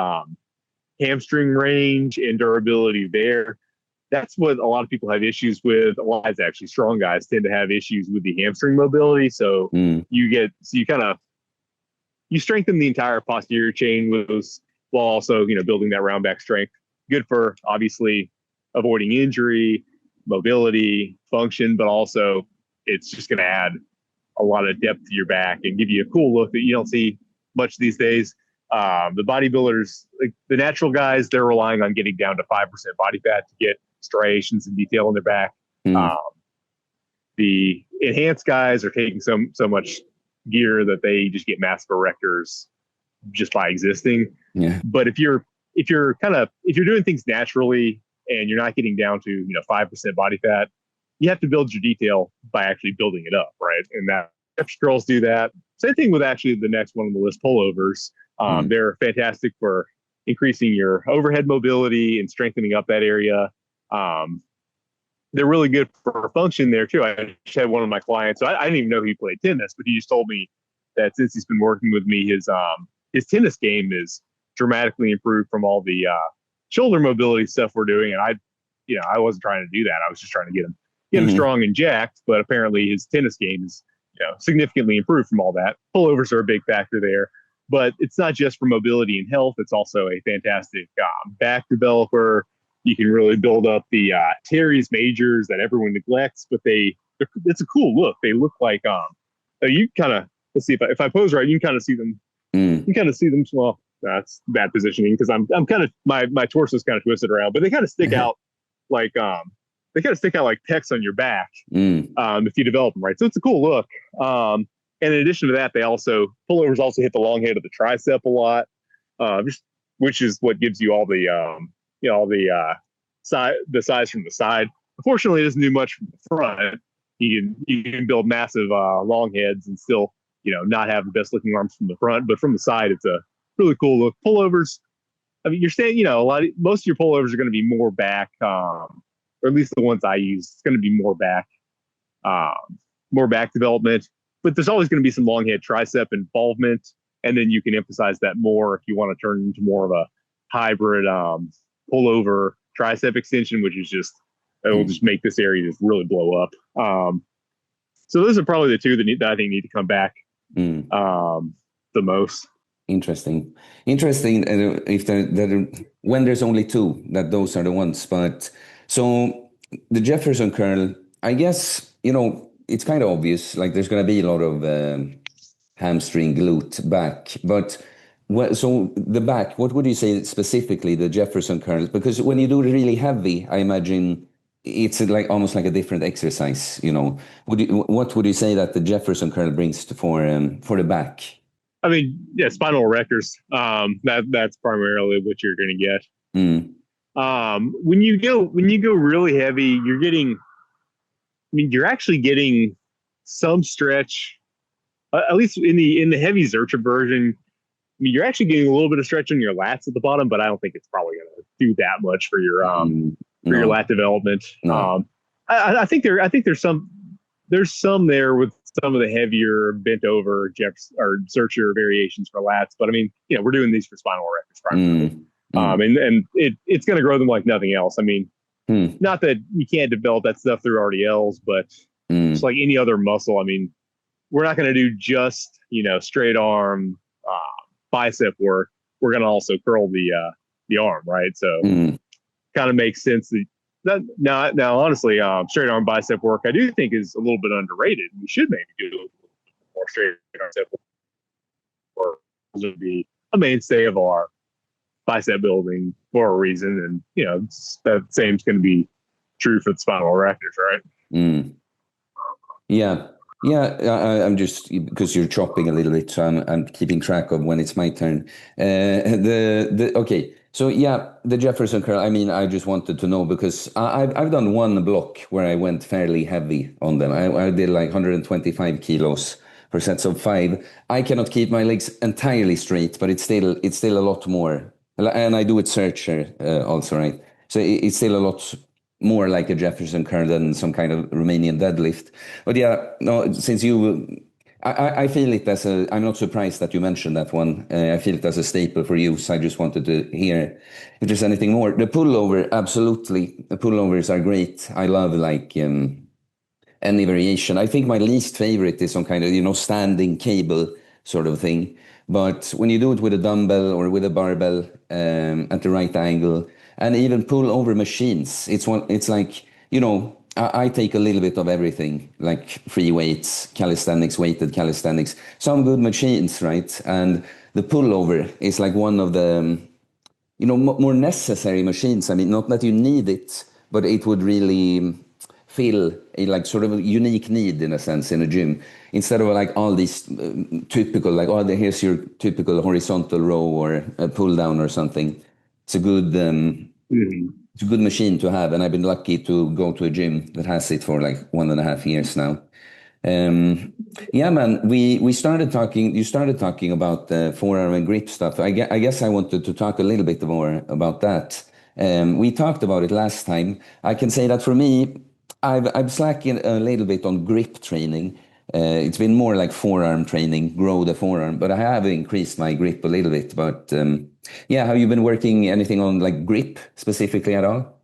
hamstring range and durability there. That's what a lot of people have issues with. A lot of actually strong guys tend to have issues with the hamstring mobility. So Mm. you kind of you strengthen the entire posterior chain with those, while also building that round back strength. Good for obviously avoiding injury, mobility, function, but also it's just going to add a lot of depth to your back and give you a cool look that you don't see much these days. The bodybuilders, like the natural guys, they're relying on getting down to 5% body fat to get striations and detail in their back. Mm. Um, the enhanced guys are taking so much gear that they just get massive erectors just by existing. Yeah. But if you're doing things naturally and you're not getting down to 5% body fat, you have to build your detail by actually building it up, right? And curls do that. Same thing with actually the next one on the list, pullovers. Mm. They're fantastic for increasing your overhead mobility and strengthening up that area. Um, they're really good for function there too. I just had one of my clients. So I didn't even know he played tennis, but he just told me that since he's been working with me, his tennis game is dramatically improved from all the shoulder mobility stuff we're doing. And I wasn't trying to do that. I was just trying to get him Mm-hmm. strong and jacked. But apparently, his tennis game is significantly improved from all that. Pullovers are a big factor there. But it's not just for mobility and health. It's also a fantastic back developer. You can really build up the teres majors that everyone neglects, but it's a cool look. They look like you kind of let's see if I pose right, you can kind of see them. Mm. You can kind of see them. Well, that's bad positioning because I'm kind of my torso is kind of twisted around, but they kind of stick out like pecs on your back Mm. if you develop them right. So it's a cool look. And in addition to that, pullovers also hit the long head of the tricep a lot, which is what gives you all the all the size from the side. Unfortunately, it doesn't do much from the front. You can build massive long heads and still not have the best looking arms from the front, but from the side, it's a really cool look. Pullovers. I mean, you're saying most of your pullovers are going to be more back, or at least the ones I use. It's going to be more back development, but there's always going to be some long head tricep involvement, and then you can emphasize that more if you want to turn into more of a hybrid pullover tricep extension, which is just it will Mm. just make this area just really blow up. So those are probably the two that I think need to come back Mm. the most. Interesting. Interesting. If when there's only two, that those are the ones. But so the Jefferson curl, I guess, it's kind of obvious. Like there's going to be a lot of hamstring, glute, back. But so the back, what would you say specifically the Jefferson curls? Because when you do it really heavy, I imagine it's like almost like a different exercise. What would you say that the Jefferson curl brings for the back? I mean, yeah, spinal erectors. That's primarily what you're going to get. Mm. When you go really heavy, you're getting. I mean, you're actually getting some stretch. At least in the heavy Zertra version, I mean, you're actually getting a little bit of stretch on your lats at the bottom, but I don't think it's probably going to do that much for your No, lat development. no. I think there's some there with some of the heavier bent over Jeffs or Zercher variations for lats, but I mean, we're doing these for spinal erectors primarily. Mm. Mm. And it's going to grow them like nothing else. I mean, Mm. not that you can't develop that stuff through RDLs, but just Mm. like any other muscle, I mean, we're not going to do just straight arm bicep work. We're going to also curl the arm, right? So Mm. kind of makes sense that now honestly, straight arm bicep work I do think is a little bit underrated. We should maybe do a little more straight arm bicep work. It would be a mainstay of our bicep building for a reason, and that same is going to be true for the spinal erectors, right? Mm. Yeah. Yeah, I'm just because you're chopping a little bit, so I'm keeping track of when it's my turn. Okay, so yeah, the Jefferson curl. I mean, I just wanted to know because I've done one block where I went fairly heavy on them. I did like 125 kilos for sets of 5. I cannot keep my legs entirely straight, but it's still a lot more. And I do it searcher also, right? So it's still a lot more like a Jefferson curl than some kind of Romanian deadlift. But yeah, no, since I feel it as I'm not surprised that you mentioned that one. I feel it as a staple for you, so I just wanted to hear if there's anything more. The pullover, absolutely. The pullovers are great. I love like any variation. I think my least favorite is some kind of, standing cable sort of thing. But when you do it with a dumbbell or with a barbell at the right angle, and even pull over machines, it's like, I take a little bit of everything, like free weights, calisthenics, weighted calisthenics, some good machines, right? And the pullover is like one of the, more necessary machines. I mean, not that you need it, but it would really feel a like sort of a unique need in a sense in a gym instead of like all these typical like here's your typical horizontal row or a pull down or something. It's a good Mm-hmm. it's a good machine to have, and I've been lucky to go to a gym that has it for like 1.5 years now. Um, yeah, man, we started talking, you started talking about the forearm and grip stuff. I guess I wanted to talk a little bit more about that. We talked about it last time. I can say that for me, I've slacking a little bit on grip training. It's been more like forearm training, grow the forearm, but I have increased my grip a little bit. But yeah, have you been working anything on like grip specifically at all?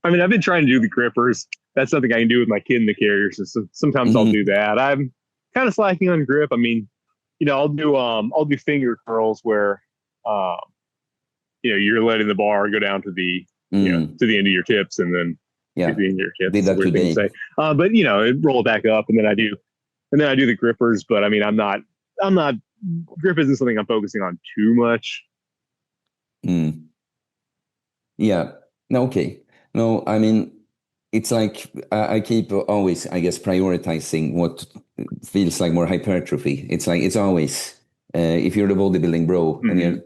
I mean, I've been trying to do the grippers. That's something I can do with my kid in the carrier. So sometimes I'll do that. I'm kind of slacking on grip. I mean, I'll do finger curls where um you're letting the bar go down to the Mm, to the end of your tips, and then to yeah, the end of your tips. did It's a that weird thing to today. say. But roll it back up, and then I do the grippers. But I mean, I'm not grip isn't something I'm focusing on too much. Mm. Yeah. No, okay. No, I mean, it's like I keep always, I guess, prioritizing what feels like more hypertrophy. It's like it's always if you're the bodybuilding bro and Mm-hmm. you're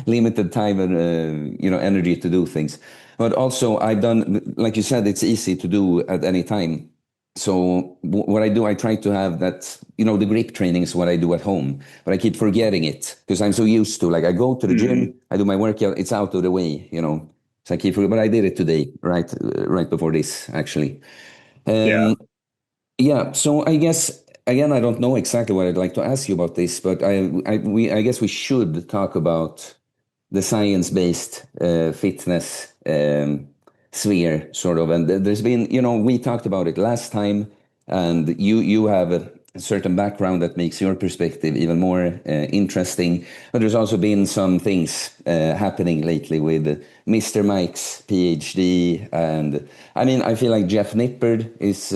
limited time and energy to do things. But also, I've done, like you said, it's easy to do at any time. So what I do, I try to have that, the grip training is what I do at home, but I keep forgetting it because I'm so used to, like, I go to the Mm-hmm. gym, I do my workout, it's out of the way. So I keep forgetting, but I did it today, right before this, actually. Yeah. Um, yeah, so I guess again, I don't know exactly what I'd like to ask you about this, but I guess we should talk about the science-based fitness sphere, sort of. And there's been, we talked about it last time, and you have a certain background that makes your perspective even more interesting. But there's also been some things happening lately with Mr. Mike's PhD, and I mean, I feel like Jeff Nippard is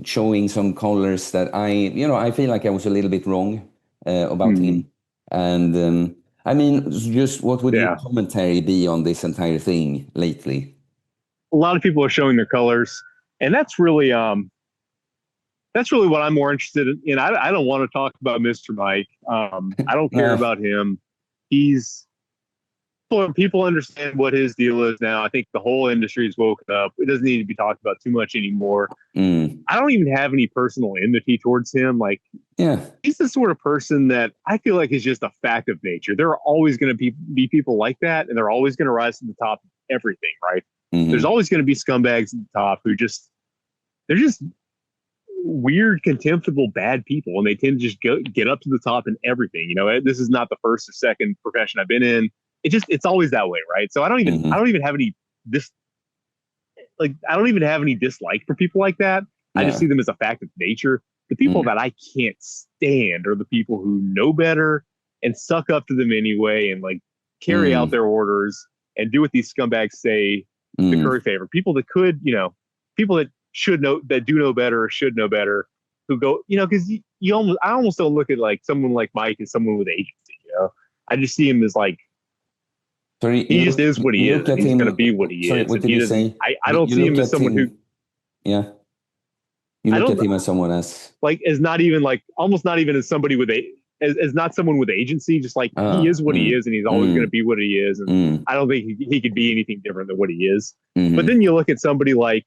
showing some colors that I feel like I was a little bit wrong about Mm-hmm. him, and. I mean, just what would your Yeah. commentary be on this entire thing lately? A lot of people are showing their colors, and that's really what I'm more interested in. I don't want to talk about Mr. Mike. I don't care No. about him. He's people understand what his deal is now. I think the whole industry's woken up. It doesn't need to be talked about too much anymore. Mm. I don't even have any personal enmity towards him. Like, Yeah. he's the sort of person that I feel like is just a fact of nature. There are always going to be people like that, and they're always going to rise to the top of everything, right? There's Hmm. always going to be scumbags at the top who they're just weird, contemptible, bad people, and they tend to just get up to the top in everything. This is not the first or second profession I've been in. It's always that way, right? So I Hmm. don't even have any this I don't even have any dislike for people like that. I just Yeah. see them as a fact of nature. The people Mm. that I can't stand are the people who know better and suck up to them anyway, and like carry out Mm. their orders and do what these scumbags say to curry Mm. favor. People that could, people that should know, that do know better or should know better, who go, because I almost don't look at like someone like Mike as someone with agency. I just see him as like, Sorry, he just is what he you is, look and at he's going to him. be what he Sorry, is, what and did he you doesn't. say? I don't You see look him as at someone who, him. Yeah, you I look don't at him as someone else. like, as not even like, almost not even as somebody with as not someone with agency. Just like, he is Ah. what he Mm. is, and he's always going to Mm. be what he is, and Mm. I don't think he could be anything different than what he is. But then Hmm. you look at somebody like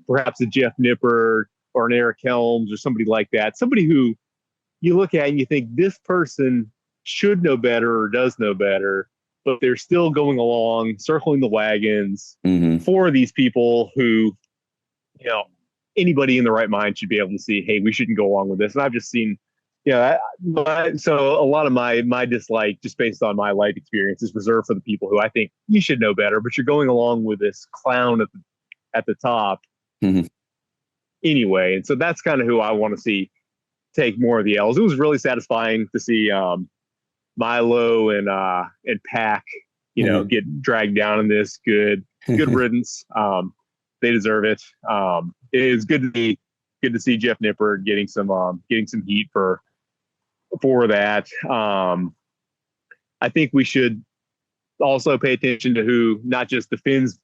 perhaps a Jeff Nipper or an Eric Helms or somebody like that, somebody who you look at and you think this person should know better or does know better, but they're still going along, circling the wagons Hmm. for these people who, you know, anybody in the right mind should be able to see, hey, we shouldn't go along with this. And I've just seen, so a lot of my dislike, just based on my life experience, is reserved for the people who I think you should know better, but you're going along with this clown at the top Hmm. anyway. And so that's kind of who I want to see take more of the L's. It was really satisfying to see Milo and Pack, get dragged down in this. Good riddance. They deserve it. It is good to see Jeff Nipper getting some heat for that. I think we should also pay attention to who not just defends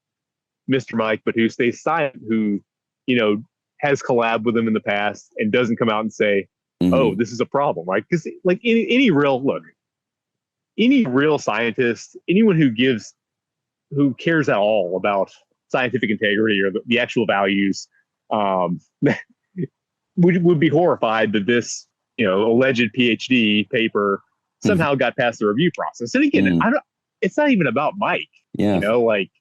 Mr. Mike, but who stays silent, who, you know, has collabed with him in the past and doesn't come out and say, "Oh, Hmm. this is a problem," right? Because like any real scientist, anyone who cares at all about scientific integrity or the actual values, would be horrified that this, alleged PhD paper somehow got past the review process. And again, it's not even about Mike, like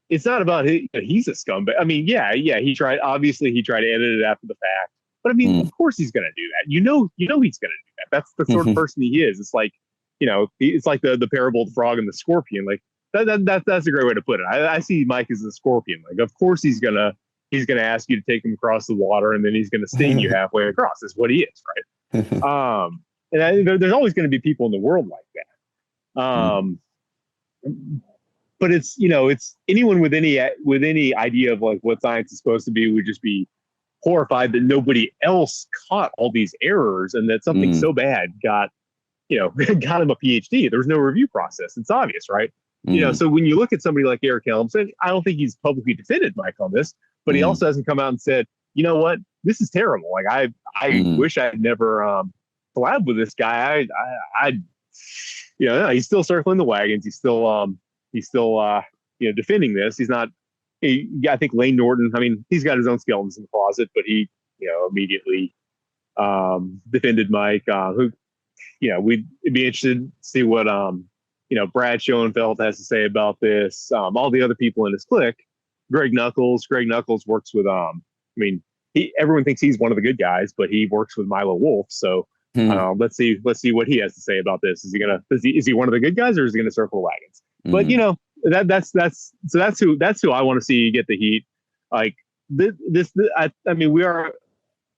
it's not about he's a scumbag. I mean, yeah, obviously he tried to edit it after the fact, but I mean, of course he's going to do that. He's going to do that. That's the sort of person he is. It's like, it's like the parable of the frog and the scorpion. Like that's a great way to put it. I see Mike as a scorpion. Like, of course he's going to ask you to take him across the water, and then he's going to sting you halfway across. That's what he is, right? There's always going to be people in the world like that. But it's anyone with any idea of like what science is supposed to be would just be horrified that nobody else caught all these errors and that something so bad got got him a PhD. There was no review process. It's obvious, right? So when you look at somebody like Eric Helms, and I don't think he's publicly defended Mike on this, but he also hasn't come out and said, you know what, this is terrible. Like I wish I had never collabed with this guy. He's still circling the wagons. He's still defending this. He's not. I think Lane Norton. I mean, he's got his own skeletons in the closet, but he immediately defended Mike. Who we'd be interested to see what Brad Schoenfeld has to say about this. All the other people in his clique. Greg Knuckles works with everyone thinks he's one of the good guys, but he works with Milo Wolf. So let's see what he has to say about this. Is he one of the good guys, or is he gonna circle the wagons? But that's who I want to see get the heat. Like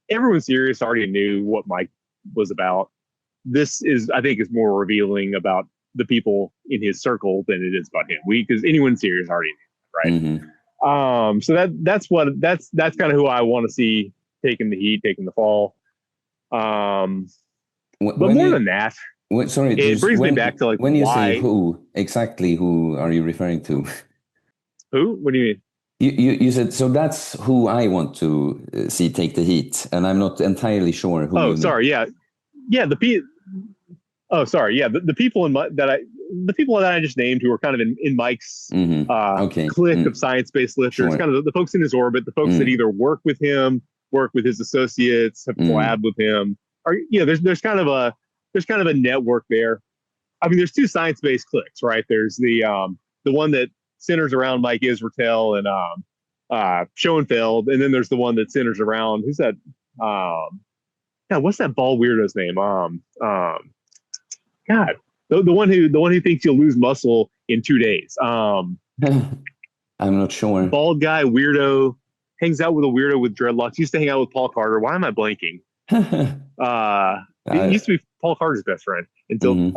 everyone serious already knew what Mike was about. This is, I think, is more revealing about the people in his circle than it is about him. Because anyone serious already knew, right? So that's kind of who I want to see taking the heat, taking the fall. But more than that, it brings me back to like when you say who exactly, who are you referring to? Who? What do you mean? You said, so that's who I want to see take the heat, and I'm not entirely sure who. Oh, sorry, yeah. The people the people that I just named who are kind of in Mike's clique of science-based lifters, kind of the folks in his orbit, the folks that either work with him, work with his associates, have collabed with him. There's kind of a network there. I mean, there's two science-based cliques, right? There's the one that centers around Mike Israetel and Schoenfeld, and then there's the one that centers around who's that? What's that bald weirdo's name? The one who thinks you'll lose muscle in 2 days. I'm not sure. Bald guy, weirdo, hangs out with a weirdo with dreadlocks. Used to hang out with Paul Carter. Why am I blanking? It used to be Paul Carter's best friend until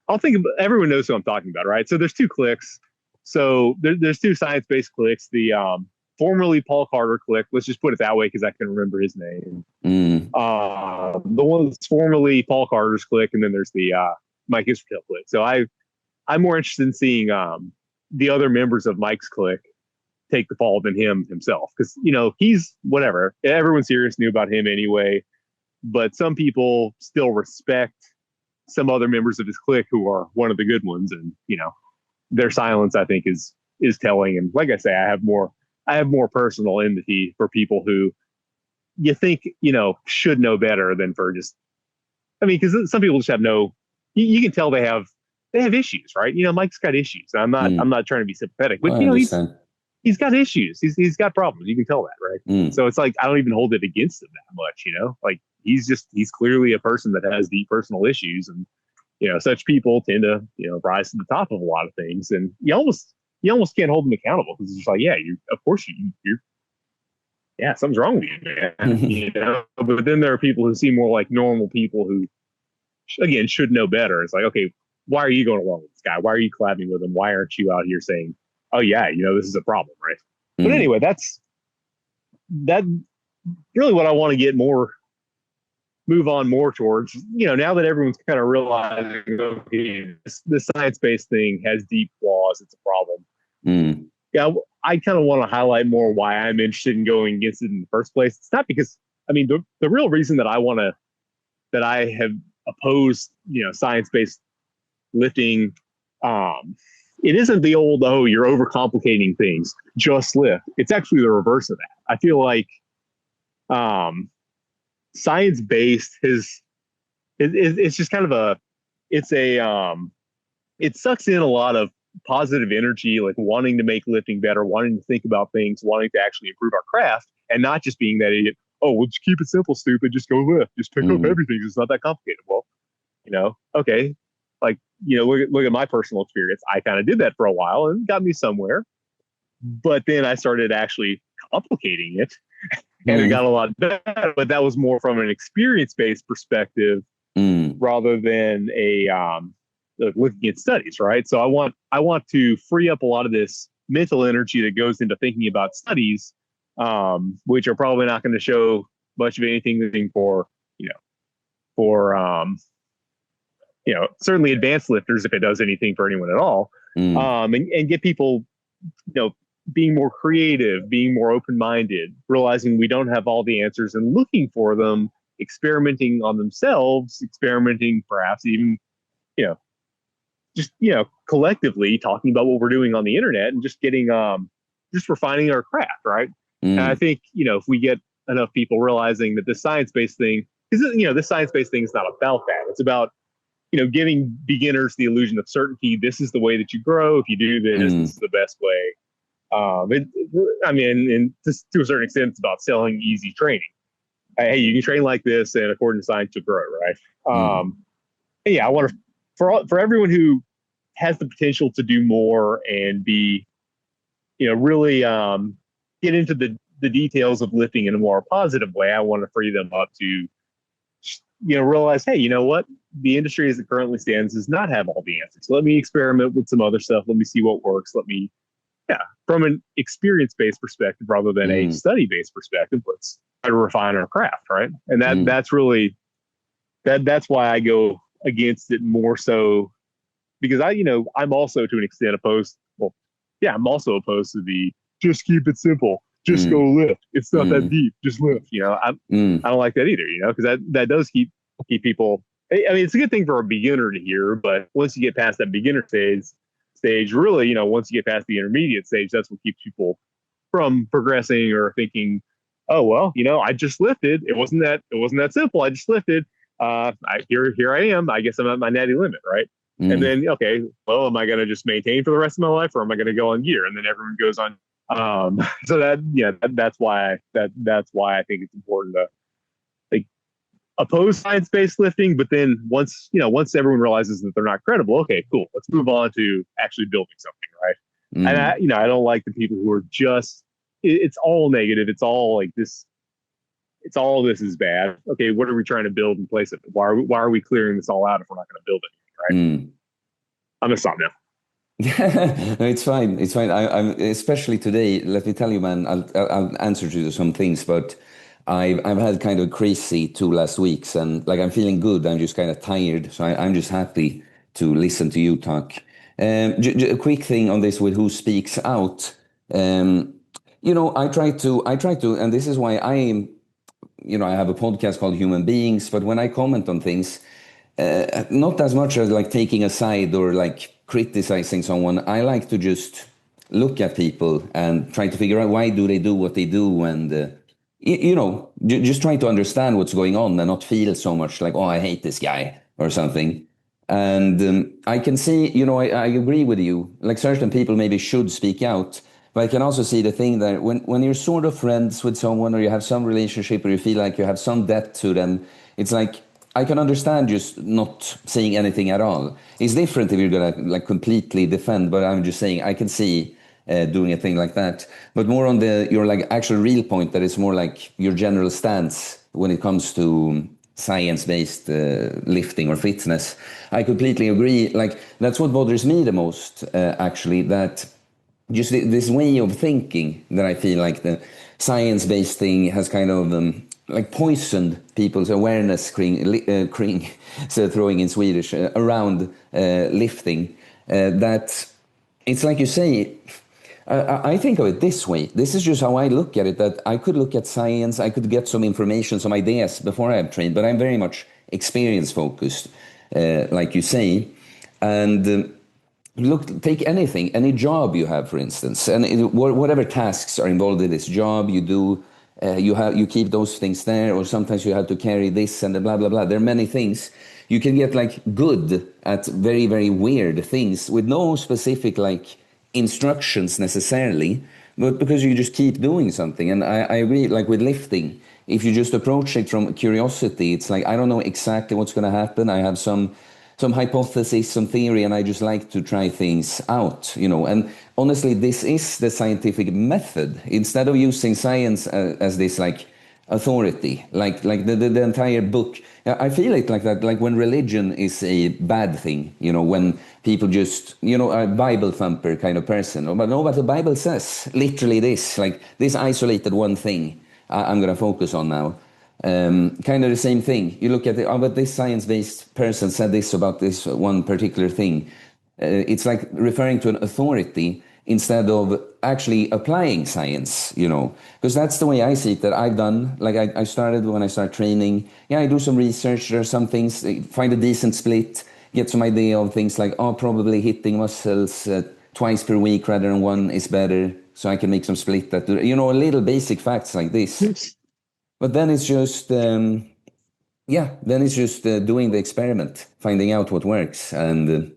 I'll think of, everyone knows who I'm talking about, right? So there's two cliques. So there's two science-based cliques. The formerly Paul Carter clique, let's just put it that way because I can remember his name. The one that's formerly Paul Carter's clique, and then there's the Mike Israetel clique. So I'm more interested in seeing the other members of Mike's clique take the fall than him himself, because he's whatever. Everyone serious knew about him anyway, but some people still respect some other members of his clique who are one of the good ones, and their silence, I think, is telling. And like I say, I have more personal empathy for people who you think should know better than for just. I mean, because some people just have no. You can tell they have issues, right? Mike's got issues. I'm not trying to be sympathetic, but he's got issues. He's got problems. You can tell that, right? So it's like I don't even hold it against him that much. Like he's clearly a person that has deep personal issues, and such people tend to rise to the top of a lot of things, and you almost can't hold them accountable because it's just like, yeah, you're something's wrong with you, man. But then there are people who seem more like normal people who, again, should know better. It's like, okay, why are you going along with this guy? Why are you collabing with him? Why aren't you out here saying, oh yeah, this is a problem, right? But anyway, that's really what I want to move on more towards. Now that everyone's kind of realizing, okay, this science-based thing has deep flaws, it's a problem. Yeah, I kind of want to highlight more why I'm interested in going against it in the first place. It's not because, the real reason that I have opposed, science-based lifting, it isn't the old, oh, you're overcomplicating things, just lift. It's actually the reverse of that. I feel like um, science based it's just kind of it's a it sucks in a lot of positive energy, like wanting to make lifting better, wanting to think about things, wanting to actually improve our craft, and not just being that idiot. Oh, we'll just keep it simple, stupid. Just go lift. Just pick up Mm. everything. It's not that complicated. Well, okay, like look at my personal experience. I kind of did that for a while and got me somewhere, but then I started actually complicating it, and it got Mm. a lot better. But that was more from an experience based perspective Mm. rather than a looking at studies, right? So I want to free up a lot of this mental energy that goes into thinking about studies, which are probably not going to show much of anything for you know for certainly advanced lifters if it does anything for anyone at all, Mm. and get people being more creative, being more open minded, realizing we don't have all the answers and looking for them, experimenting on themselves, experimenting perhaps even you know just collectively talking about what we're doing on the internet and just getting just refining our craft, right? And I Mm. think if we get enough people realizing that this science-based thing, because this science-based thing is not about that. It's about giving beginners the illusion of certainty. This is the way that you grow. If you do this Mm. is the best way. I mean, and to a certain extent, it's about selling easy training. Hey, you can train like this, and according to science, you'll grow, right? Mm. Yeah, I want to for everyone who has the potential to do more and be, really get into the details of lifting in a more positive way. I want to free them up to, realize, hey, you know what? The industry as it currently stands does not have all the answers. Let me experiment with some other stuff. Let me see what works. Yeah, from an experience based perspective rather than a Mm. study based perspective, let's try to refine our craft, right? And Mm. that's really that's why I go against it more so because I'm also to an extent opposed. Well, yeah, I'm also opposed to the just keep it simple, just go Mm. lift. It's not that Mm. deep, just lift. I Mm. don't like that either. Because that does keep people. I mean, it's a good thing for a beginner to hear, but once you get past that beginner stage, really, once you get past the intermediate stage, that's what keeps people from progressing or thinking, oh well, I just lifted. It wasn't that simple. I just lifted. Here I am. I guess I'm at my natty limit, right? And Mm. then okay, well, am I going to just maintain for the rest of my life, or am I going to go on gear? And then everyone goes on. So that's why I think it's important to like oppose science-based lifting, but then once everyone realizes that they're not credible, okay, cool, let's move on to actually building something, right? And Mm. I don't like the people who are just it's all negative. It's all like this. It's all this is bad. Okay, what are we trying to build in place of it? Why are we clearing this all out if we're not going to build it? Right? Mm. I'm gonna stop now. No, it's fine. It's fine. I'm especially today. Let me tell you, man. I'll answer to some things, but I've had kind of crazy 2 last weeks, and like I'm feeling good. I'm just kind of tired, so I'm just happy to listen to you talk. A quick thing on this with who speaks out. Um, I try to, and this is why I have a podcast called Human Beings. But when I comment on things, not as much as like taking a side or like criticizing someone. I like to just look at people and try to figure out why do they do what they do, and just try to understand what's going on and not feel so much like, oh, I hate this guy or something. And I can see, I agree with you. Like certain people maybe should speak out, but I can also see the thing that when you're sort of friends with someone or you have some relationship or you feel like you have some debt to them, it's like I can understand just not saying anything at all. It's different if you're gonna like completely defend, but I'm just saying I can see doing a thing like that. But more on your like actual real point that it's more like your general stance when it comes to science-based lifting or fitness. I completely agree. Like that's what bothers me the most, actually. That just this way of thinking that I feel like the science-based thing has kind of like poisoned people's awareness, so throwing in Swedish, around lifting. That it's like you say. I think of it this way. This is just how I look at it. That I could look at science, I could get some information, some ideas before I have trained, but I'm very much experience focused, like you say, and. Look, take anything, any job you have, for instance, and whatever tasks are involved in this job you do. you keep those things there, or sometimes you have to carry this and the blah blah blah. There are many things. You can get like good at very very weird things with no specific like instructions necessarily, but because you just keep doing something. And I agree, like with lifting, if you just approach it from curiosity, it's like I don't know exactly what's going to happen. I have some hypothesis, some theory, and I just like to try things out, you know. And honestly, this is the scientific method. Instead of using science as this like authority, like the entire book. I feel it like that, like when religion is a bad thing, you know, when people just, you know, a Bible thumper kind of person. But no, but the Bible says literally this, like this isolated one thing I'm going to focus on now. Kind of the same thing. You look at it, oh, but this science-based person said this about this one particular thing. It's like referring to an authority instead of actually applying science, you know, because that's the way I see it, that I've done. Like I started when I started training. Yeah, I do some research. There are some things, find a decent split, get some idea of things like, oh, probably hitting muscles twice per week rather than one is better. So I can make some split that, you know, little basic facts like this. But then it's just, then it's just doing the experiment, finding out what works. And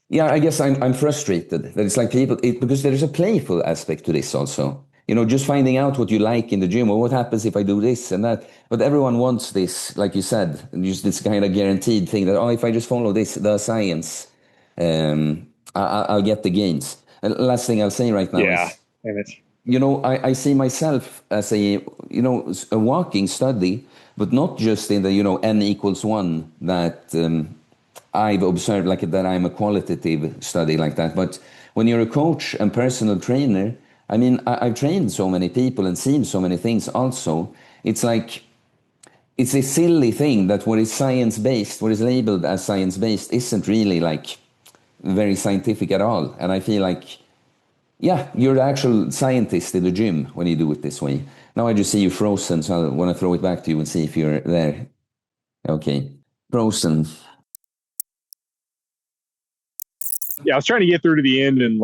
yeah, I guess I'm frustrated that it's like people, because there's a playful aspect to this also. You know, just finding out what you like in the gym, or what happens if I do this and that. But everyone wants this, like you said, just this kind of guaranteed thing that, oh, if I just follow this, the science, I'll get the gains. And last thing I'll say right now Yeah. is, you know, I see myself as a, you know, a walking study, but not just in the, you know, n equals 1 that I've observed, like that I'm a qualitative study like that. But when you're a coach and personal trainer, I mean, I've trained so many people and seen so many things also. It's like, it's a silly thing that what is science-based, what is labeled as science-based, isn't really like very scientific at all. And I feel like, yeah, you're the actual scientist in the gym when you do it this way. Now I just see you frozen, so I want to throw it back to you and see if you're there. Okay, frozen. Yeah, I was trying to get through to the end and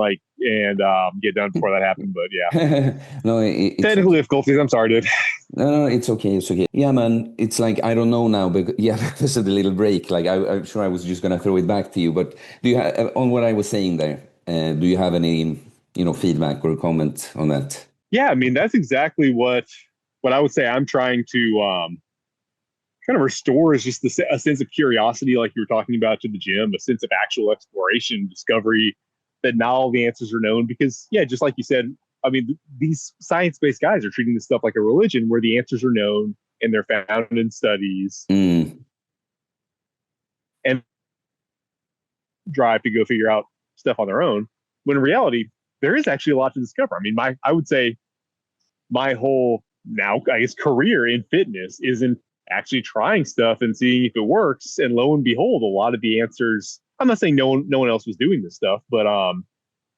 get done before that happened, but yeah, No, it's technical okay. difficulties. I'm sorry, dude. No, it's okay. It's okay. Yeah, man. It's like I don't know now, because yeah, because of the little break. Like I'm sure I was just gonna throw it back to you. But do you on what I was saying there? Do you have any, you know, feedback or comment on that? Yeah, I mean that's exactly what I would say. I'm trying to kind of restore is just a sense of curiosity, like you were talking about, to the gym, a sense of actual exploration, discovery, that not all the answers are known. Because, yeah, just like you said, I mean, these science based guys are treating this stuff like a religion where the answers are known and they're found in studies and drive to go figure out stuff on their own. When in reality, there is actually a lot to discover. I mean, I would say my whole now, I guess, career in fitness is in actually trying stuff and seeing if it works. And lo and behold, a lot of the answers, I'm not saying no one else was doing this stuff, but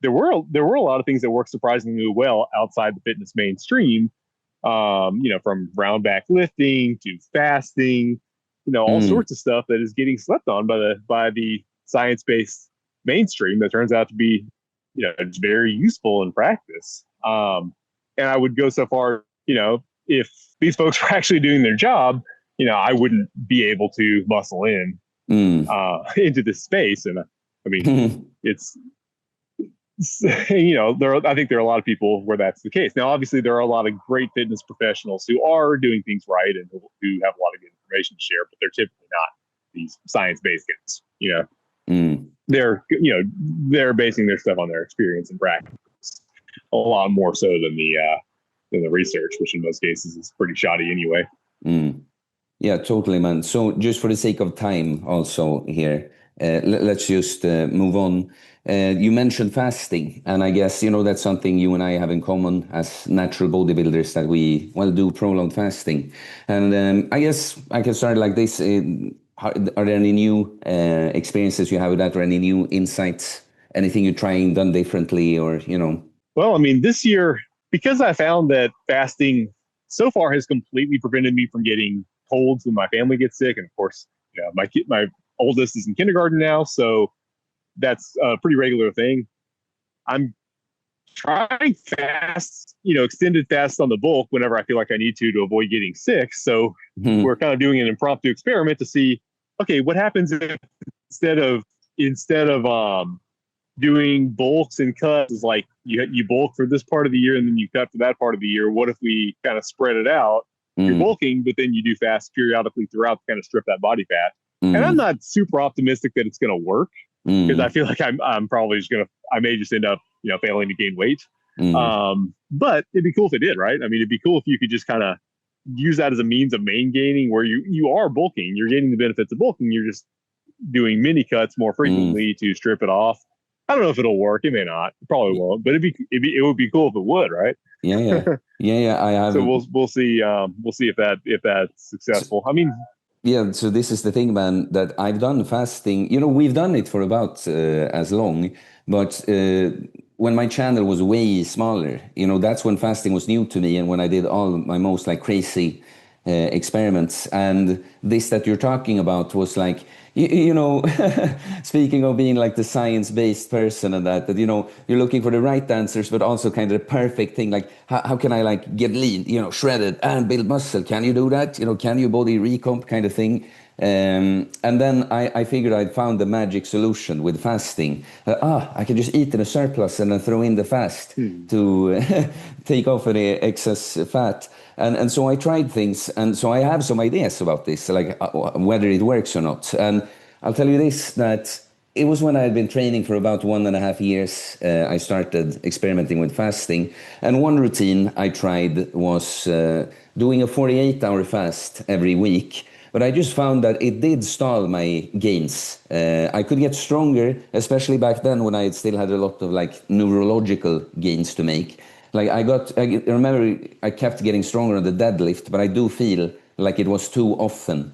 there were a lot of things that worked surprisingly well outside the fitness mainstream. You know, from round back lifting to fasting, you know, all sorts of stuff that is getting slept on by the science based mainstream that turns out to be, you know, it's very useful in practice. And I would go so far, you know, if these folks were actually doing their job, you know, I wouldn't be able to muscle in into this space. And I mean, it's, you know, I think there are a lot of people where that's the case. Now, obviously, there are a lot of great fitness professionals who are doing things right and who have a lot of good information to share, but they're typically not these science-based guys. You know, they're basing their stuff on their experience and practice a lot more so than the research, which in most cases is pretty shoddy anyway. Yeah, totally, man. So just for the sake of time also here, let's just move on. You mentioned fasting, and I guess, you know, that's something you and I have in common as natural bodybuilders, that we, well, do prolonged fasting. And I guess I can start like this. Are there any new experiences you have with that, or any new insights? Anything you're trying done differently, or, you know? Well, I mean, this year, because I found that fasting so far has completely prevented me from getting colds when my family gets sick. And of course, you know, my oldest is in kindergarten now, so that's a pretty regular thing. I'm trying fast, extended fast on the bulk whenever I feel like I need to avoid getting sick. So Mhm. we're kind of doing an impromptu experiment to see, okay, what happens if instead of doing bulks and cuts is like you bulk for this part of the year and then you cut for that part of the year. What if we kind of spread it out? You're Mm. bulking, but then you do fast periodically throughout to kind of strip that body fat. And I'm Mm. not super optimistic that it's going to work because I Mm. feel like I'm probably just gonna I may just end up failing to gain weight. Mm. But it'd be cool if it did, right? I mean, it'd be cool if you could just kind of use that as a means of main gaining, where you are bulking, you're gaining the benefits of bulking, you're just doing mini cuts more Mm. frequently to strip it off. I don't know if it'll work. It may not. It probably won't. But it would be cool if it would, right? Yeah, yeah, yeah, yeah. I So have. we'll see. We'll see if that's successful. I mean, Yeah, so this is the thing, man, that I've done fasting. We've done it for about as long, but when my channel was way smaller, that's when fasting was new to me and when I did all my most like crazy experiments. And this that you're talking about was like, speaking of being like the science-based person and that you're looking for the right answers, but also kind of the perfect thing. Like, how can I like get lean, shredded and build muscle? Can you do that? Can you body recomp kind of thing? And then I figured I'd found the magic solution with fasting. I can just eat in a surplus and then throw in the fast to take off any excess fat. And so I tried things, and so I have some ideas about this, like whether it works or not. And I'll tell you this, that it was when I had been training for about 1.5 years. I started experimenting with fasting. And one routine I tried was doing a 48-hour fast every week. But I just found that it did stall my gains. I could get stronger, especially back then when I still had a lot of like neurological gains to make. Like I remember I kept getting stronger on the deadlift, but I do feel like it was too often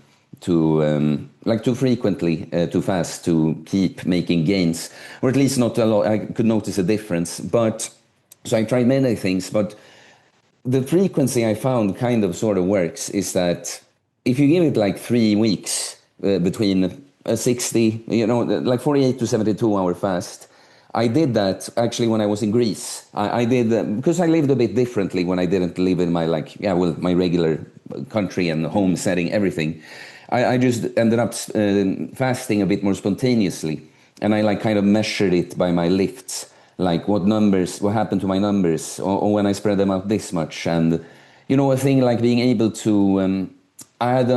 like too frequently too fast to keep making gains, or at least not a lot. I could notice a difference. But so I tried many things, but the frequency I found kind of sort of works is that if you give it like 3 weeks between a 60, like 48 to 72 hour fast. I did that actually when I was in Greece. I did because I lived a bit differently when I didn't live in my my regular country and home setting, everything. I just ended up fasting a bit more spontaneously, and I like kind of measured it by my lifts, like what happened to my numbers, or when I spread them out this much, and a thing like being able to. I had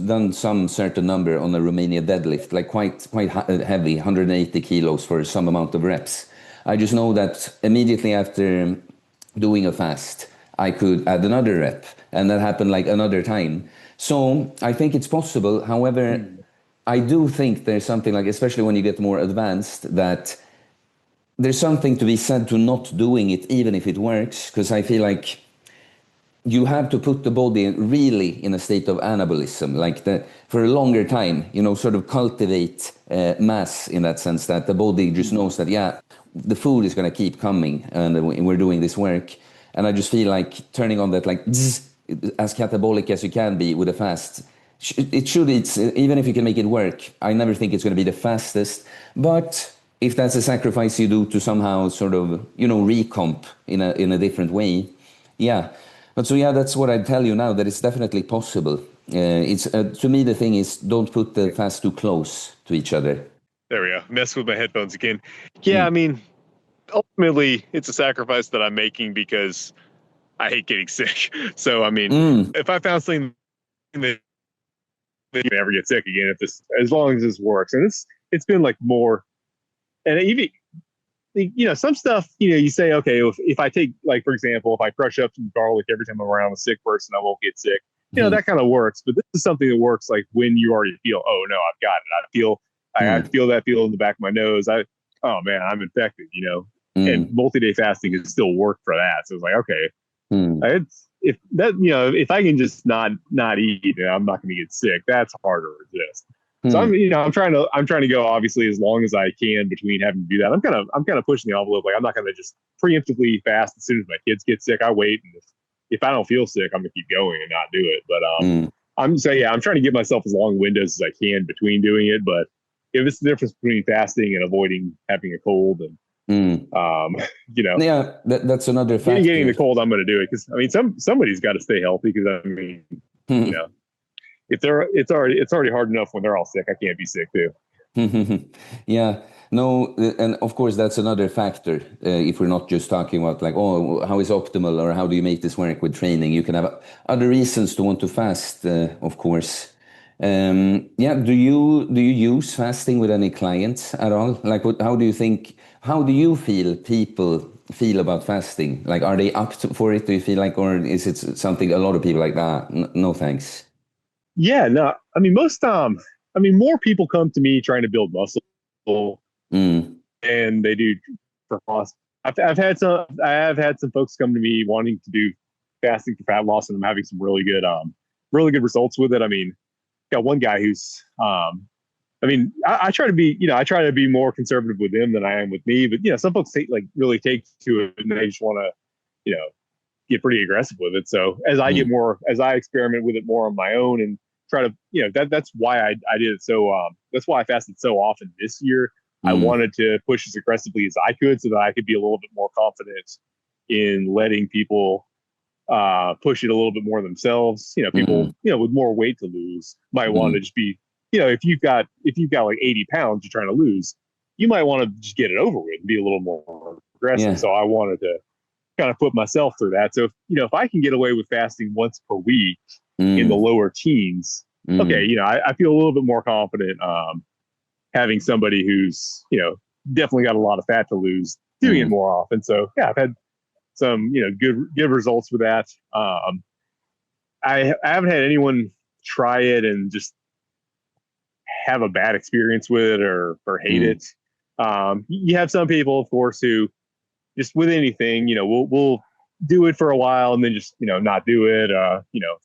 done some certain number on a Romania deadlift, like quite heavy, 180 kilos for some amount of reps. I just know that immediately after doing a fast, I could add another rep, and that happened like another time. So I think it's possible. However, I do think there's something like, especially when you get more advanced, that there's something to be said to not doing it, even if it works, because I feel like you have to put the body really in a state of anabolism, like for a longer time, sort of cultivate mass in that sense, that the body just knows that, yeah, the food is going to keep coming and we're doing this work. And I just feel like turning on that, like, as catabolic as you can be with a fast, it's even if you can make it work, I never think it's going to be the fastest. But if that's a sacrifice you do to somehow sort of, recomp in a different way, yeah. But so yeah, that's what I tell you now. That it's definitely possible. It's to me the thing is don't put the fast too close to each other. there we go. Mess with my headphones again. Yeah, I Mm. mean, ultimately, it's a sacrifice that I'm making because I hate getting sick. So, I mean, Mm. if I found something that you never get sick again, as long as this works, and it's been like more, and even some stuff, you say, okay, if I take, like, for example, if I crush up some garlic every time I'm around a sick person, I won't get sick. Mm. That kind of works. But this is something that works like when you already feel, oh no, I've got it. I Mm. feel that feel in the back of my nose. Oh man, I'm infected. And Mm. multi-day fasting has still worked for that. So it's like, okay, Mm. if I can just not eat, I'm not going to get sick. That's hard to resist. So Mm. I'm trying to go obviously as long as I can between having to do that. I'm kind of pushing the envelope. Like I'm not going to just preemptively fast as soon as my kids get sick. I wait, and if I don't feel sick, I'm going to keep going and not do it. But Mm. I'm trying to give myself as long windows as I can between doing it. But if it's the difference between fasting and avoiding having a cold, and Mm. Um, you know, Yeah, that's another getting the factor. cold, I'm going to do it because I mean, somebody's got to stay healthy because I mean, you know, if they're it's already hard enough when they're all sick. I can't be sick too. Yeah, no, and of course that's another factor. If we're not just talking about like, oh, how is optimal or how do you make this work with training? You can have other reasons to want to fast, of course. Yeah, do you use fasting with any clients at all? Like, how do you think? How do you feel people feel about fasting? Like, are they for it? Do you feel like, or is it something a lot of people like that? No, thanks. Yeah, no, I mean I mean more people come to me trying to build muscle Mm, and they do for loss. I've had some I have had some folks come to me wanting to do fasting for fat loss, and I'm having some really good results with it. I mean, got one guy who's I mean, I try to be, I try to be more conservative with them than I am with me. But some folks really take to it, and they just want to, you know, get pretty aggressive with it. So mm, as I experiment with it more on my own and try to, that's why I did it. So that's why I fasted so often this year. I mm, wanted to push as aggressively as I could so that I could be a little bit more confident in letting people push it a little bit more themselves. mm, People, with more weight to lose might want to mm. just be, if you've got like 80 pounds you're trying to lose, you might want to just get it over with and be a little more aggressive. Yeah. So I wanted to kind of put myself through that. So if I can get away with fasting once per week in the Mm, lower teens, okay, mm, I feel a little bit more confident having somebody who's definitely got a lot of fat to lose doing it mm, more often. So yeah, I've had some good results with that. I haven't had anyone try it and just have a bad experience with it or hate mm. it. You have some people, of course, who just with anything, we'll do it for a while and then just not do it.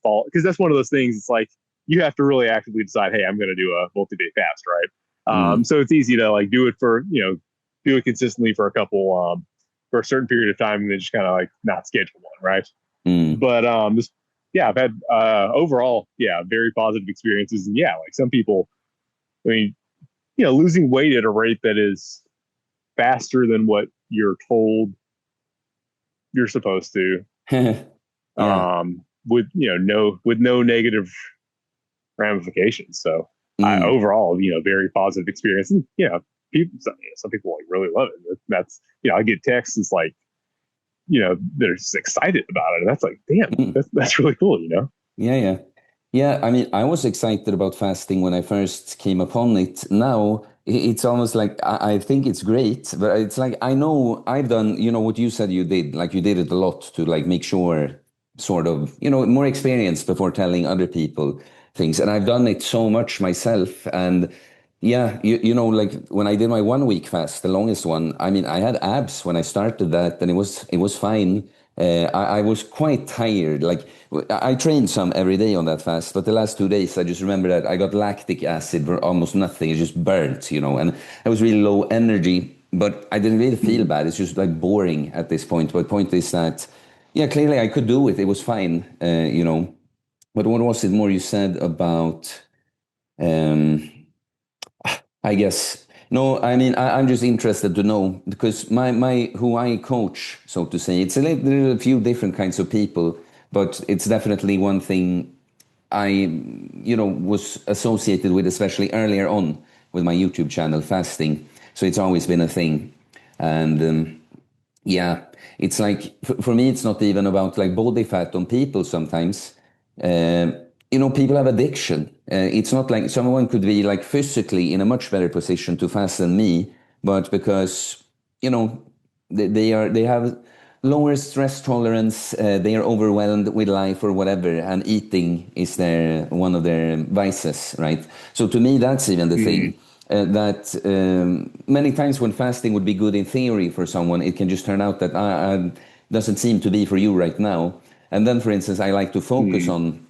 Fall because that's one of those things. It's like you have to really actively decide, hey, I'm going to do a multi-day fast, right? Mm, So it's easy to like do it for do it consistently for a couple for a certain period of time and then just kind of like not schedule one, right? mm, But just yeah, I've had overall very positive experiences, and yeah, like some people, I mean, losing weight at a rate that is faster than what you're told you're supposed to, yeah. with no negative ramifications. So I Mm. overall, very positive experience. And, people, some people like really love it. That's I get texts. It's like they're just excited about it. And that's like, damn, Mm. that's really cool. Yeah, yeah. Yeah, I mean, I was excited about fasting when I first came upon it. Now it's almost like I think it's great, but it's like I know I've done, what you said you did, like you did it a lot to like make sure sort of, more experience before telling other people things. And I've done it so much myself. And yeah, like when I did my 1 week fast, the longest one, I mean, I had abs when I started that and it was fine. I was quite tired. Like I trained some every day on that fast, but the last 2 days, I just remember that I got lactic acid for almost nothing. It just burnt, and I was really low energy, but I didn't really feel bad. It's just like boring at this point. But point is that, yeah, clearly I could do it. It was fine, But what was it more you said about? Um, I guess. No, I mean, I'm just interested to know because my who I coach, so to say, there are a few different kinds of people, but it's definitely one thing I, was associated with, especially earlier on with my YouTube channel, fasting. So it's always been a thing. And yeah, it's like for me, it's not even about like body fat on people sometimes. Uh, people have addiction. It's not like someone could be like physically in a much better position to fast than me, but because you know they have lower stress tolerance, they are overwhelmed with life or whatever, and eating is one of their vices, right? So to me, that's even the Mm-hmm. thing. That many times when fasting would be good in theory for someone, it can just turn out that doesn't seem to be for you right now. And then, for instance, I like to focus Mm-hmm. on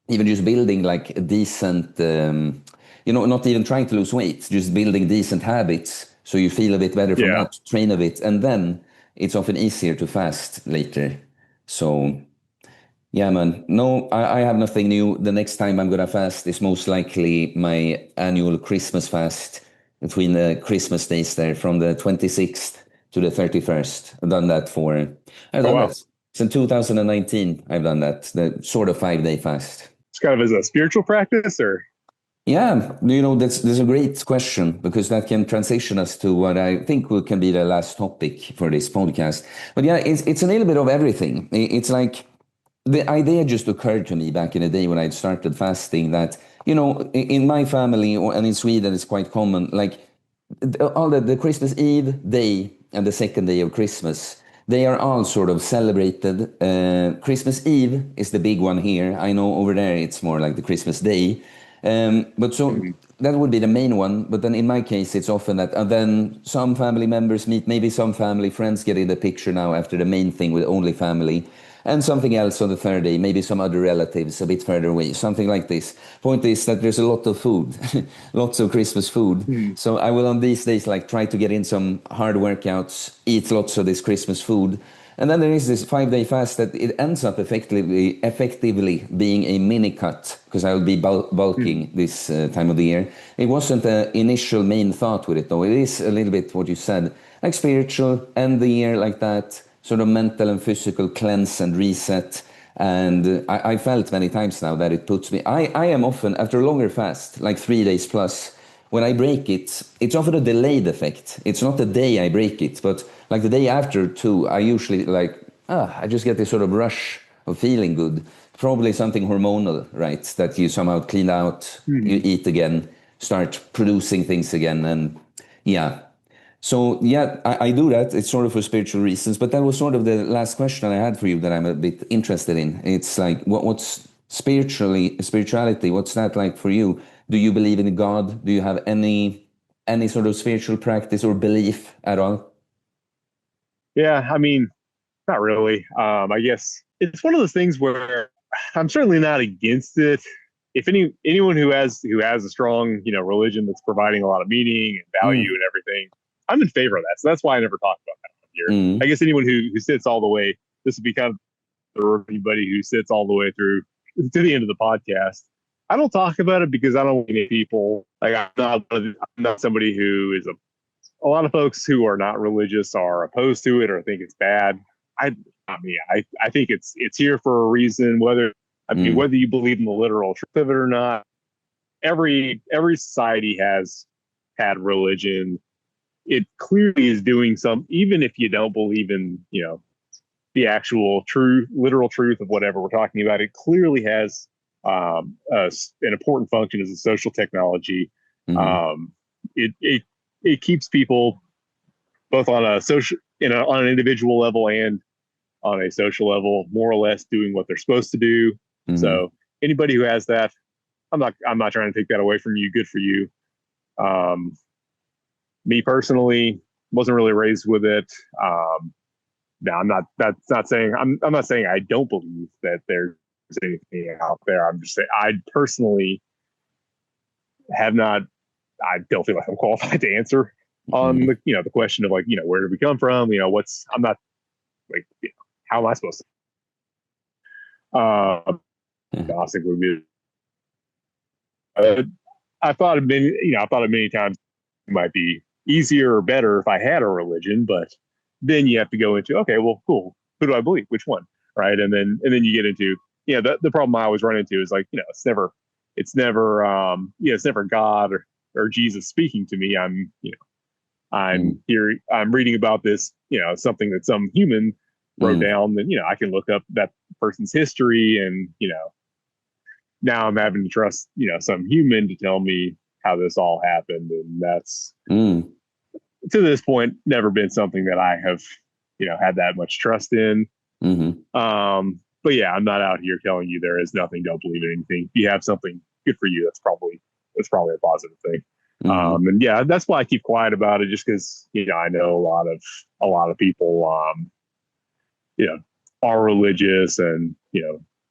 even just building like a decent, not even trying to lose weight, just building decent habits so you feel a bit better from Yeah. that, train a bit, and then it's often easier to fast later. So yeah, man. No, I have nothing new. The next time I'm gonna fast is most likely my annual Christmas fast between the Christmas days there from the 26th to the 31st. I've done that I've Oh done wow, that since 2019. I've done that, the sort of 5-day fast. it's kind of as a spiritual practice, or Yeah, that's a great question, because that can transition us to what I think can be the last topic for this podcast. But yeah, it's a little bit of everything. It's like the idea just occurred to me back in the day when I started fasting that, in my family and in Sweden, it's quite common, like all the Christmas Eve day and the second day of Christmas, they are all sort of celebrated. Christmas Eve is the big one here. I know over there it's more like the Christmas Day. But so Mhm. that would be the main one. But then in my case, it's often that then some family members meet, maybe some family friends get in the picture now after the main thing with only family, and something else on the third day, maybe some other relatives a bit further away, something like this. Point is that there's a lot of food, lots of Christmas food. Mhm. So I will on these days like try to get in some hard workouts, eat lots of this Christmas food. And then there is this 5-day fast that it ends up effectively being a mini cut, because I will be bulking Mhm. this time of the year. It wasn't the initial main thought with it, though. It is a little bit what you said, like spiritual, end the year like that, sort of mental and physical cleanse and reset. And I felt many times now that it puts me. I am often, after a longer fast, like 3 days plus, when I break it, it's often a delayed effect. It's not the day I break it, but like the day after too, I usually I just get this sort of rush of feeling good. Probably something hormonal, right? That you somehow clean out, you Mhm. eat again, start producing things again. And yeah. So yeah, I do that. It's sort of for spiritual reasons, but that was sort of the last question I had for you that I'm a bit interested in. It's like, what's spirituality? What's that like for you? Do you believe in God? Do you have any sort of spiritual practice or belief at all? Yeah, I mean, not really. I guess it's one of those things where I'm certainly not against it. If anyone who has a strong religion that's providing a lot of meaning and value Mm, and everything, I'm in favor of that. So that's why I never talk about that on here. I mm, guess anyone who sits all the way, this would be kind of for anybody who sits all the way through to the end of the podcast. I don't talk about it because I don't want any people like I'm not somebody who is a lot of folks who are not religious are opposed to it or think it's bad. I not me. I think it's here for a reason. mm, Whether you believe in the literal truth of it or not, every society has had religion. It clearly is doing some, even if you don't believe in the actual true literal truth of whatever we're talking about. It clearly has an important function as a social technology. mm, Um, it keeps people both on a social on an individual level and on a social level more or less doing what they're supposed to do. mm, So anybody who has that, I'm not trying to take that away from you. Good for you. um, Me personally, wasn't really raised with it. No, I'm not. That's not saying. I'm not saying I don't believe that there's anything out there. I'm just saying I personally have not. I don't feel like I'm qualified to answer on mm, the question of like where did we come from? What's I'm not like how am I supposed to? Agnostic would be. Uh, I thought of many times it might be easier or better if I had a religion, but then you have to go into okay, well, cool. Who do I believe? Which one? Right? And then you get into the problem I always run into is like it's never God or Jesus speaking to me. mm, I'm reading about this something that some human wrote mm, down. Then I can look up that person's history and now I'm having to trust some human to tell me how this all happened, and that's mm, to this point never been something that I have had that much trust in. mm, But yeah, I'm not out here telling you there is nothing. Don't believe in anything. If you have something, good for you. That's probably a positive thing. mm, And yeah, that's why I keep quiet about it, just because I know a lot of people you know are religious and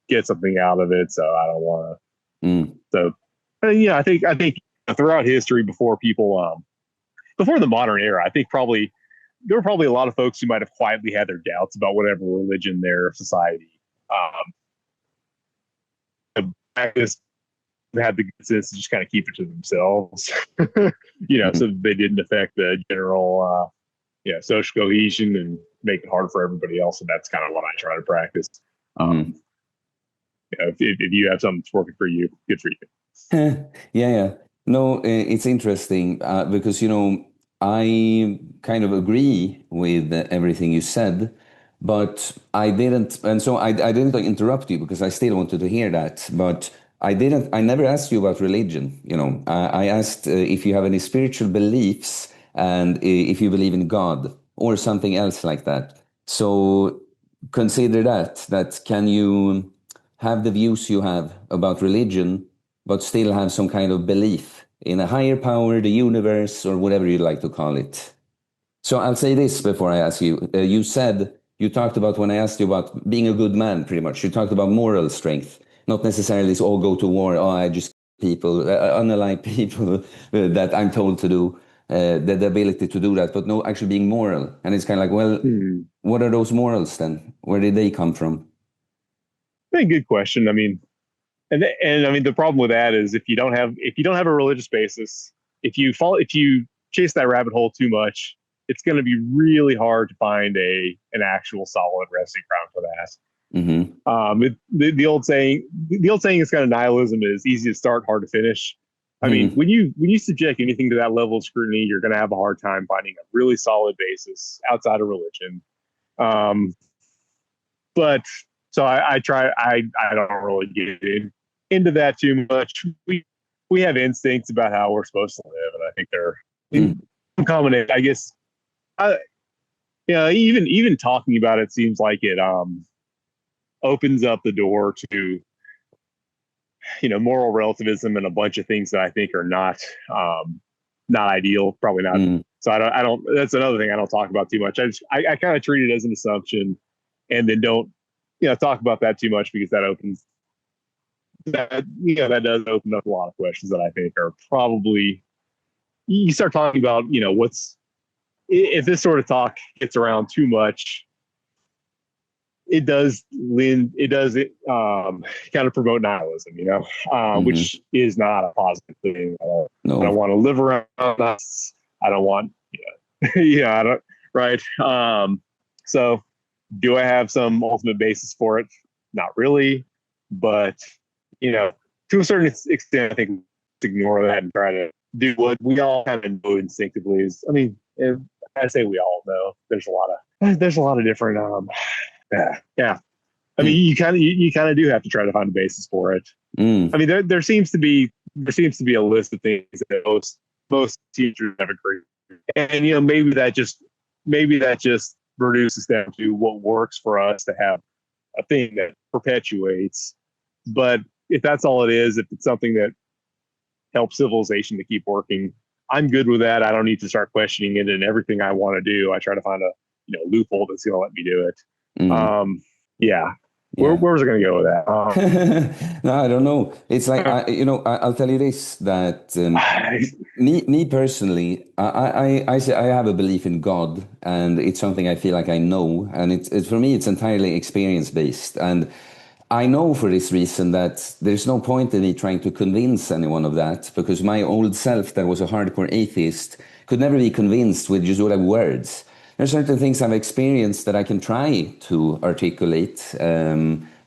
get something out of it. So I don't want to. mm, So yeah, I think throughout history before the modern era, I think probably there were probably a lot of folks who might have quietly had their doubts about whatever religion their society practiced, had the good sense to just kind of keep it to themselves, mm, so they didn't affect the general, social cohesion and make it hard for everybody else. And that's kind of what I try to practice. Mm-hmm. If you have something that's working for you, good for you. Yeah, yeah. No, it's interesting because, I kind of agree with everything you said, but I didn't, and so I didn't like, interrupt you because I still wanted to hear that, but I never asked you about religion, I asked if you have any spiritual beliefs and if you believe in God or something else like that. So consider that can you have the views you have about religion but still have some kind of belief in a higher power, the universe, or whatever you like to call it. So I'll say this before I ask you. You talked about when I asked you about being a good man, pretty much. You talked about moral strength, not necessarily this all go to war. Oh, I just people, unalike people that I'm told to do, the ability to do that, but no, actually being moral. And it's kind of like, well, what are those morals then? Where did they come from? Hey, good question. I mean, and I mean the problem with that is if you don't have a religious basis, if you chase that rabbit hole too much, it's going to be really hard to find an actual solid resting ground for that. Mm-hmm. The old saying is kind of nihilism is easy to start, hard to finish. I mean, Mm-hmm. when you subject anything to that level of scrutiny, you're going to have a hard time finding a really solid basis outside of religion. Um, but so I don't really get into that too much. We have instincts about how we're supposed to live, and I think they're Mm-hmm. common. I guess I, even talking about it seems like it opens up the door to moral relativism and a bunch of things that I think are not ideal, probably not. Mm-hmm. So I don't. That's another thing I don't talk about too much. I kind of treat it as an assumption, and then don't talk about that too much because that does open up a lot of questions that I think are probably you start talking about what's if this sort of talk gets around too much, it does kind of promote nihilism, Mm-hmm. which is not a positive thing. I don't No. want to live around us. I don't want yeah, I don't, right. So do I have some ultimate basis for it? Not really, but you know, to a certain extent, I think ignore that and try to do what we all kind of know instinctively. I mean, I say we all know. There's a lot of different yeah. I mean, you kind of do have to try to find a basis for it. I Mm. mean, there seems to be a list of things that most teachers have agreed, and maybe that just reduces down to what works for us to have a thing that perpetuates. But if that's all it is, if it's something that helps civilization to keep working, I'm good with that. I don't need to start questioning it. And everything I want to do, I try to find a loophole that's going to let me do it. Mm. Yeah. Yeah. Where was I going to go with that? No, I don't know. It's like I'll tell you this that me personally, I say I have a belief in God, and it's something I feel like I know, and it's for me it's entirely experience based, and I know for this reason that there's no point in me trying to convince anyone of that because my old self, that was a hardcore atheist, could never be convinced with just words. There are certain things I've experienced that I can try to articulate,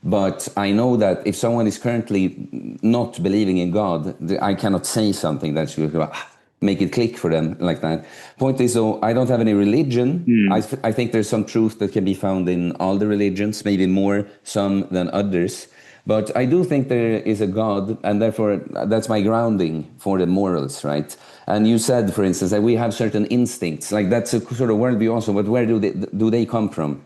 but I know that if someone is currently not believing in God, I cannot say something that's going to make it click for them like that. Point is, though, I don't have any religion. Hmm. I think there's some truth that can be found in all the religions, maybe more some than others. But I do think there is a God, and therefore that's my grounding for the morals, right? And you said, for instance, that we have certain instincts, like that's a sort of worldview also. But where do they come from?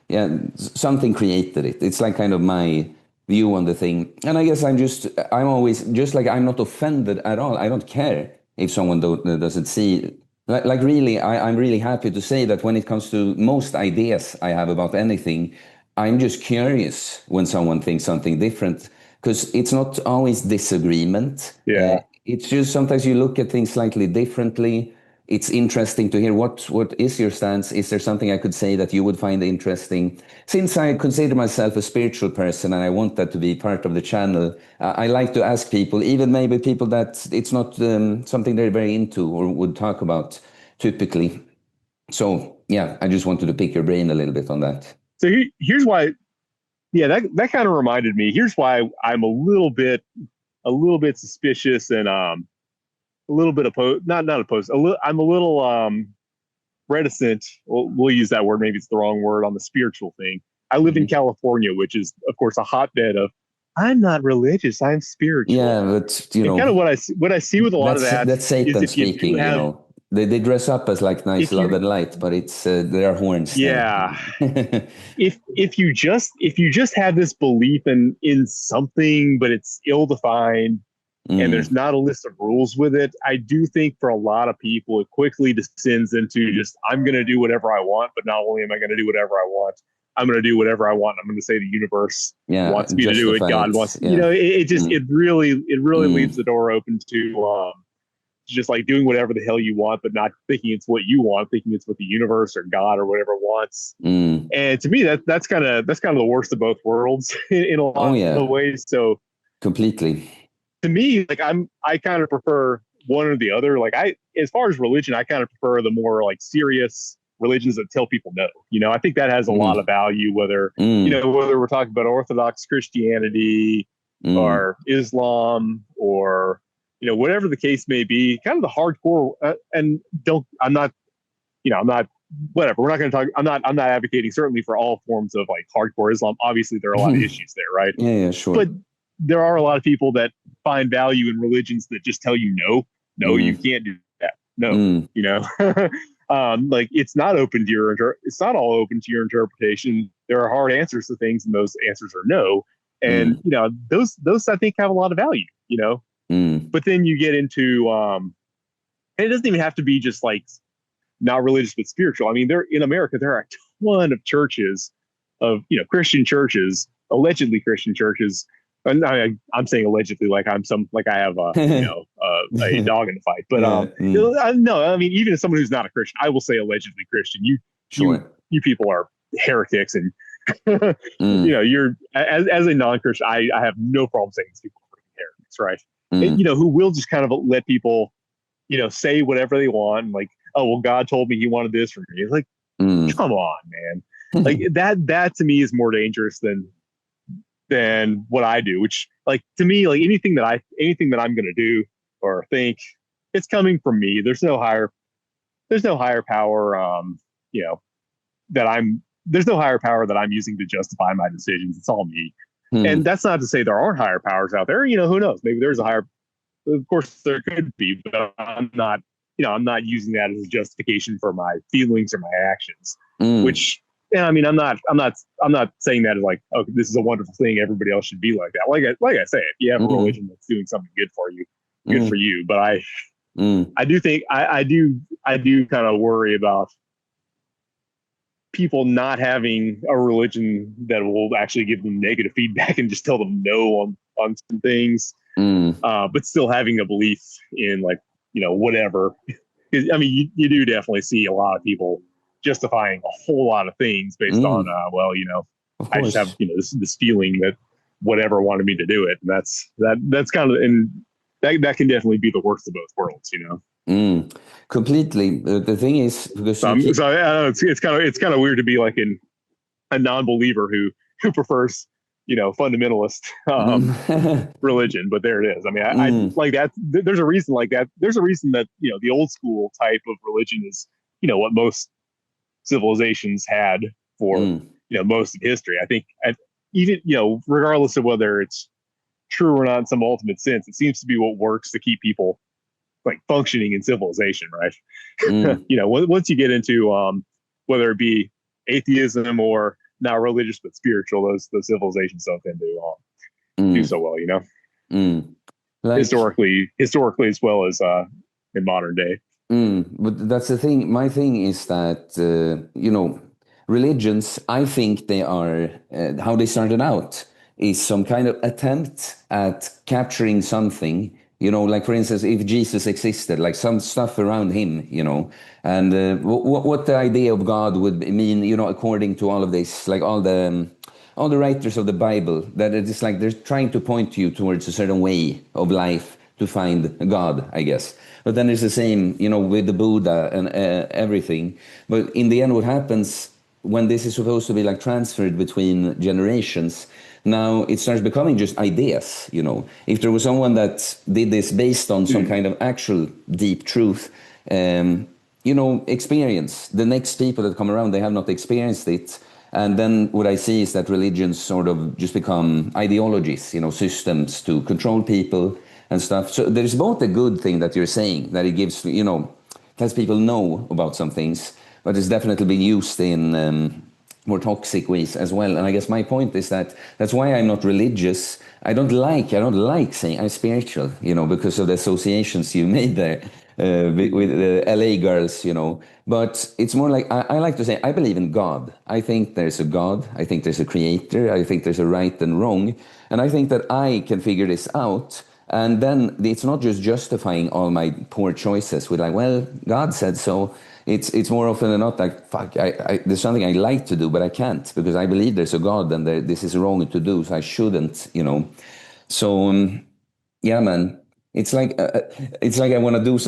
Yeah, something created it. It's like kind of my view on the thing. And I guess I'm always just like I'm not offended at all. I don't care if someone doesn't see. Like really, I'm really happy to say that when it comes to most ideas I have about anything, I'm just curious when someone thinks something different because it's not always disagreement. Yeah. It's just sometimes you look at things slightly differently. It's interesting to hear what is your stance. Is there something I could say that you would find interesting? Since I consider myself a spiritual person and I want that to be part of the channel, I like to ask people, even maybe people that it's not something they're very into or would talk about typically. So yeah, I just wanted to pick your brain a little bit on that. So here's why. Yeah, that kind of reminded me. Here's why I'm a little bit suspicious and a little bit opposed. Not opposed. I'm a little reticent. We'll use that word. Maybe it's the wrong word on the spiritual thing. I live in Mhm. California, which is of course a hotbed of I'm not religious, I'm Yeah, spiritual. but And kind of what I see with a lot of that that's is Satan if you do speaking. You have know, they dress up as like nice if love you and light, but it's there are horns there. yeah You know? if you just have this belief in something but it's ill defined and there's Mm, not a list of rules with it, I do think for a lot of people it quickly descends into just I'm going to do whatever I want, but not only am I going to do whatever I want, I'm going to do whatever I want. I'm going to say the universe yeah, wants me to do it. justify God it. wants, Yeah. it just Mm, it really leaves mm, the door open to just like doing whatever the hell you want, but not thinking it's what you want, thinking it's what the universe or God or whatever wants. mm. And to me, that's kind of the worst of both worlds in a Oh lot yeah, of ways. So completely. to me, like I kind of prefer one or the other. Like as far as religion, I kind of prefer the more like serious religions that tell people no. You know, I think that has a lot of Mm, value, whether, you mm, know, whether we're talking about Orthodox Christianity mm. or Islam or, you know, whatever the case may be, kind of the hardcore, and don't, I'm not, you know, I'm not, whatever. We're not going to talk. I'm not advocating certainly for all forms of like hardcore Islam. Obviously, there are a lot of issues there, right? Yeah, yeah, sure. But there are a lot of people that find value in religions that just tell you no, no, you Mm, can't do that. No, mm, you know, like it's not open to it's not all open to your interpretation. There are hard answers to things, and those answers are no. And mm, you know, those I think have a lot of value. You know, mm, but then you get into and it doesn't even have to be just like not religious but spiritual. I mean, there in America there are a ton of churches of Christian churches, allegedly Christian churches. And I'm saying allegedly like I'm some like I have a dog in the fight. But yeah. Mm, no, I mean even as someone who's not a Christian, I will say allegedly Christian. You sure. you people are heretics, and Mm, you're as a non-Christian. I have no problem saying these people are heretics, right? And, mm, who will just kind of let people say whatever they want. Like, oh, well, God told me he wanted this for me. It's like, mm. come on, man. Like that to me is more dangerous than what I do, which like to me, like anything that I'm gonna do or think, it's coming from me. There's no higher power you know, that there's no higher power that I'm using to justify my decisions. It's all me. And Mm, that's not to say there aren't higher powers out there. Who knows? Maybe there's a higher, of course there could be, but I'm not using that as a justification for my feelings or my actions. mm, Which, yeah, I mean, I'm not saying that as like, oh, this is a wonderful thing. Everybody else should be like that. Like I say, if you have a mm, religion that's doing something good for you, good for mm, you. But mm. I do think I do kind of worry about people not having a religion that will actually give them negative feedback and just tell them no on some things, Mm, but still having a belief in like whatever. I mean, you do definitely see a lot of people justifying a whole lot of things based on mm, well, of I just have course. this feeling that whatever wanted me to do it, and that's kind of, and that can definitely be the worst of both worlds. Mm, completely. The thing is, because you keep. So I don't know, it's kind of weird to be like a non-believer who prefers fundamentalist Mm, religion, but there it is. I mean, I mm, like that. There's a reason like that. There's a reason that the old school type of religion is what most civilizations had for mm, most of history. I think even regardless of whether it's true or not in some ultimate sense, it seems to be what works to keep people like functioning in civilization, right? mm, Once you get into whether it be atheism or not religious but spiritual, those civilizations don't tend to do so mm, well. mm. Like. Historically as well as in modern day. But that's the thing. My thing is that, religions, I think they are, how they started out is some kind of attempt at capturing something, like for instance, if Jesus existed, like some stuff around him, and what the idea of God would mean, according to all of this, like all the writers of the Bible, that it is like they're trying to point you towards a certain way of life to find God, I guess. But then it's the same, with the Buddha and everything. But in the end, what happens when this is supposed to be like transferred between generations, now it starts becoming just ideas. If there was someone that did this based on some kind of actual deep truth, experience, the next people that come around, they have not experienced it. And then what I see is that religions sort of just become ideologies, systems to control people and stuff. So there's both a good thing that you're saying, that it gives, lets people know about some things, but it's definitely been used in more toxic ways as well. And I guess my point is that that's why I'm not religious. I don't like saying I'm spiritual, because of the associations you made there with the LA girls, But it's more like I like to say I believe in God. I think there's a God. I think there's a creator. I think there's a right and wrong. And I think that I can figure this out. And then it's not just justifying all my poor choices with like, well, God said so. It's more often than not like, fuck, there's something I like to do, but I can't because I believe there's a God and this is wrong to do, so I shouldn't, So, yeah, man, it's like I want to do.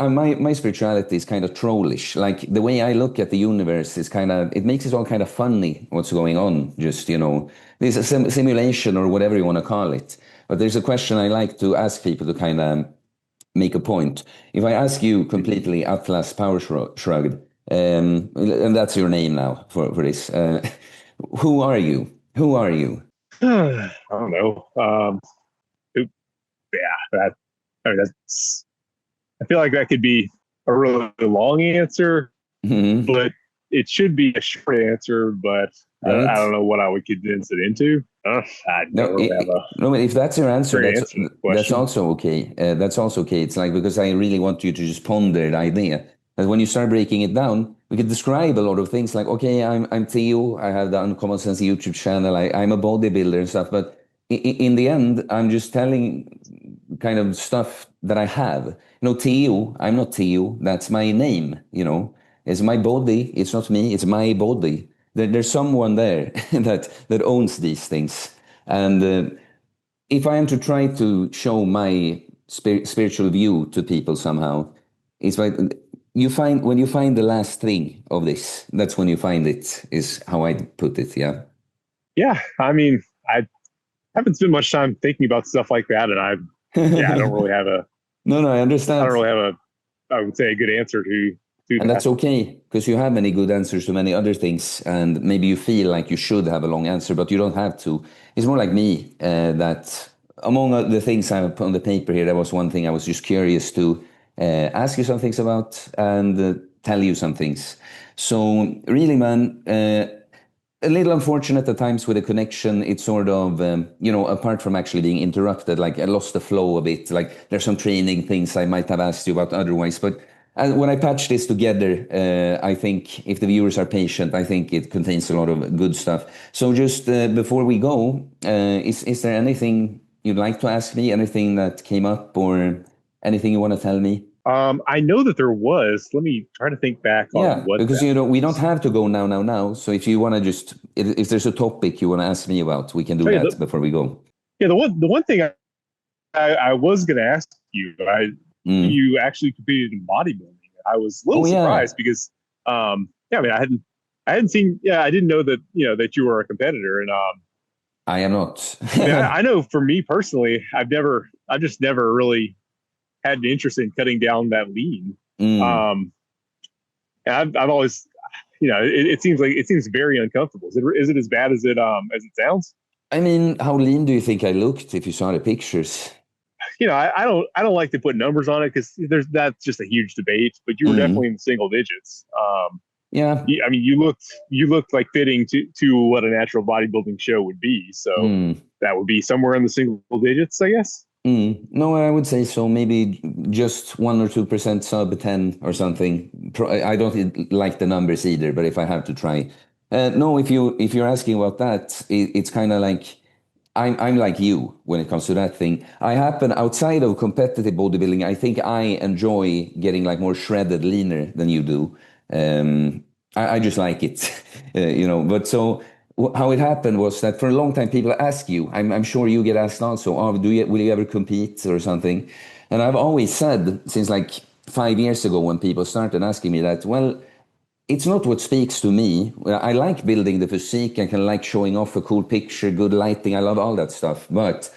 My spirituality is kind of trollish. Like the way I look at the universe is it makes it all kind of funny what's going on. Just there's a simulation or whatever you want to call it. But there's a question I like to ask people to kind of make a point. If I ask you completely, atlaspowershrugged, and that's your name now for this, who are you? Who are you? I don't know. Yeah, that's. I feel like that could be a really long answer, Mm-hmm. but it should be a short answer. But I Right? don't know what I would condense it into. I don't No, really have a no. If that's your answer, great that's answer to the that's question. also okay. That's also okay. It's like because I really want you to just ponder the idea that when you start breaking it down, we could describe a lot of things. Like, okay, I'm Theo. I have the Uncommon Sense YouTube channel. I'm a bodybuilder and stuff. But in the end, I'm just telling kind of stuff that I have. Theo. I'm not Theo. That's my name. It's my body. It's not me. It's my body. There's someone there that owns these things. And if I am to try to show my spiritual view to people somehow, it's like when you find the last thing of this, that's when you find it, is how I put it. Yeah. Yeah, I mean, I haven't spent much time thinking about stuff like that, and yeah, I don't really have a, No, no, I I don't understand. really have a, I would say a good answer to And that. that's okay, because you have many good answers to many other things, and maybe you feel like you should have a long answer, but you don't have to. It's more like me, that among the things I put on the paper here, there was one thing I was just curious to ask you some things about and tell you some things. So, really, man, a little unfortunate at times with the connection. It's sort of, apart from actually being interrupted, like I lost the flow a bit. Like there's some training things I might have asked you about otherwise. But when I patch this together, I think if the viewers are patient, I think it contains a lot of good stuff. So just before we go, is there anything you'd like to ask me? Anything that came up or anything you want to tell me? I know that there was. Let me try to think back on Yeah, what because that we don't was. have to go now. So if you want to just, if there's a topic you want to ask me about, we can do Oh yeah, that before we go. the one thing I was going to ask you, Mm. you actually competed in bodybuilding. I was a little Oh yeah, surprised because, yeah, I mean, I hadn't seen, yeah, I didn't know that that you were a competitor, and I am not. I mean, I know for me personally, I've just never really had an interest in cutting down that lean. Mm. Um, and I've always, it seems very uncomfortable. Is it as bad as it sounds? I mean, how lean do you think I looked if you saw the pictures? I don't like to put numbers on it because that's just a huge debate. But you were Mm. definitely in single digits. Yeah. I mean, you looked like fitting to what a natural bodybuilding show would be. So Mm. that would be somewhere in the single digits, I guess. Mm. No, I would say so. Maybe just 1 or 2% sub 10 or something. I don't like the numbers either, but if I have to try. No, if you're asking about that, it's kind of like I'm like you when it comes to that thing. I happen outside of competitive bodybuilding, I think I enjoy getting like more shredded, leaner than you do. I just like it, But so how it happened was that for a long time, people ask you. I'm sure you get asked also. Oh, will you ever compete or something? And I've always said since like 5 years ago when people started asking me that, well, it's not what speaks to me. Well, I like building the physique. I can like showing off a cool picture, good lighting. I love all that stuff. But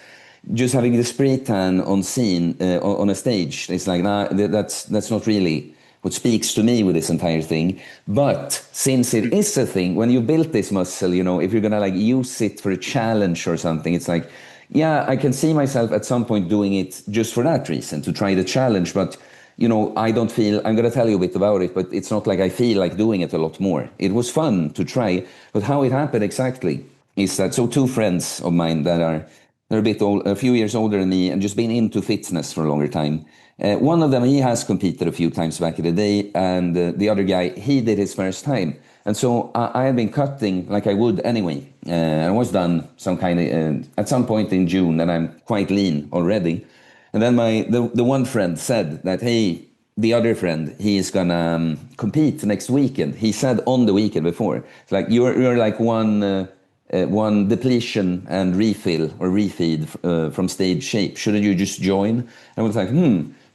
just having the spray tan on scene on a stage, it's like nah, that's not really what speaks to me with this entire thing. But since it is a thing, when you built this muscle, if you're gonna like use it for a challenge or something, it's like, yeah, I can see myself at some point doing it just for that reason, to try the challenge. But I don't feel, I'm going to tell you a bit about it, but it's not like I feel like doing it a lot more. It was fun to try, but how it happened exactly is that, so two friends of mine they're a bit old, a few years older than me, and just been into fitness for a longer time. One of them, he has competed a few times back in the day, and the other guy, he did his first time. And so I had been cutting like I would anyway. I was done some kind of, at some point in June, and I'm quite lean already. And then the one friend said that, hey, the other friend, he is gonna compete next weekend. He said on the weekend before, it's like you're like one depletion and refill or refeed from stage shape. Shouldn't you just join? I was like,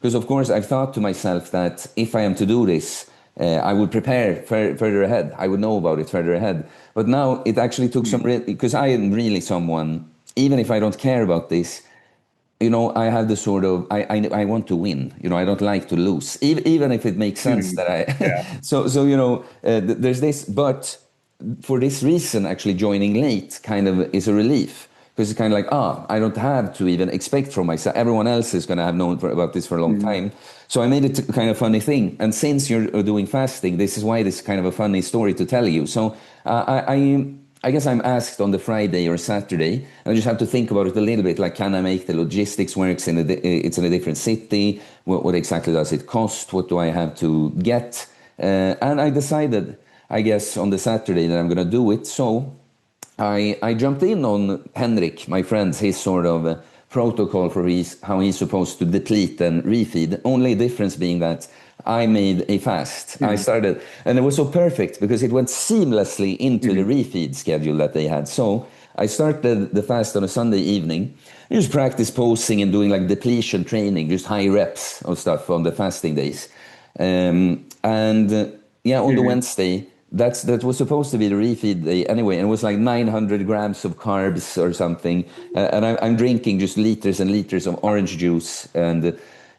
because of course I've thought to myself that if I am to do this, I would prepare further ahead. I would know about it further ahead. But now it actually took some, because I am really someone, even if I don't care about this, I have the sort of I want to win. I don't like to lose, even if it makes sense that Yeah. I. so there's this, but for this reason, actually joining late kind of is a relief because it's kind of like I don't have to even expect from myself. Everyone else is going to have known about this for a long time. So I made it a kind of funny thing. And since you're doing fasting, this is why this is kind of a funny story to tell you. So I guess I'm asked on the Friday or Saturday, and I just have to think about it a little bit. Like, can I make the logistics works it's in a different city? What exactly does it cost? What do I have to get? And I decided, I guess, on the Saturday that I'm going to do it. So I jumped in on Henrik, my friend's, his sort of protocol for how he's supposed to deplete and refeed. Only difference being that I made a fast. I started, and it was so perfect because it went seamlessly into the refeed schedule that they had. So I started the fast on a Sunday evening. I just practice posing and doing like depletion training, just high reps of stuff on the fasting days. Yeah, on the Wednesday, that was supposed to be the refeed day anyway, and it was like 900 grams of carbs or something. And I'm drinking just liters and liters of orange juice, and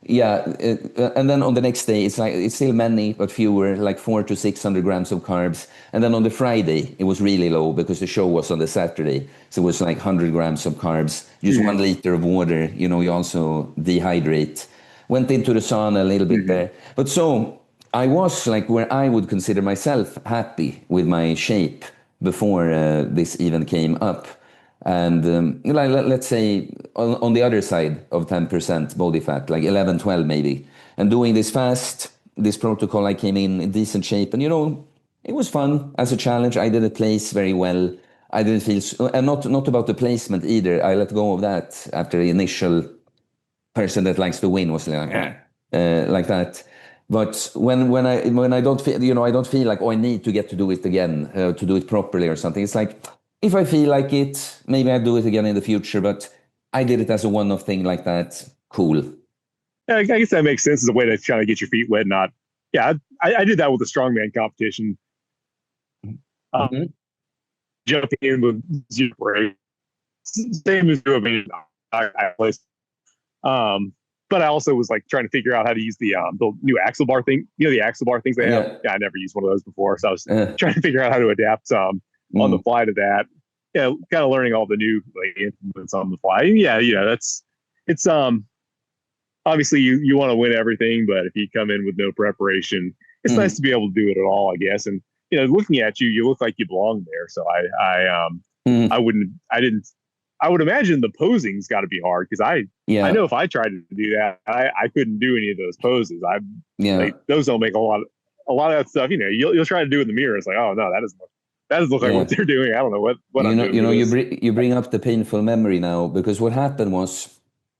and then on the next day it's still many but fewer, like 400 to 600 grams of carbs. And then on the Friday it was really low because the show was on the Saturday, so it was like 100 grams of carbs, just 1 liter of water. You also dehydrate. Went into the sauna a little bit there, but so I was like where I would consider myself happy with my shape before this even came up. And let's say on the other side of 10% body fat, like 11, 12 maybe. And doing this fast, this protocol, I came in decent shape. And, it was fun as a challenge. I didn't place very well. I didn't feel, and not about the placement either. I let go of that after the initial person that likes to win was like that. But when I don't feel, I don't feel like, I need to get to do it again, to do it properly or something. It's like, if I feel like it, maybe I'll do it again in the future, but I did it as a one-off thing like that. Cool. Yeah, I guess that makes sense as a way to try to get your feet wet. Not, yeah, I did that with the strongman competition. Mm-hmm. Jumping in with zero break, same as you. I mean, I placed. But I also was like trying to figure out how to use the new axle bar thing. The axle bar things they have. Yeah, I never used one of those before, so I was trying to figure out how to adapt on the fly to that. Yeah, kind of learning all the new implements on the fly. And yeah, it's obviously you want to win everything, but if you come in with no preparation, it's nice to be able to do it at all, I guess. And looking at you, you look like you belong there. So I would imagine the posing's got to be hard because I know if I tried to do that, I couldn't do any of those poses. Those don't make a lot of that stuff. You'll try to do it in the mirror. It's like, oh no, that doesn't look like what they're doing. I don't know what I'm doing. You bring up the painful memory now, because what happened was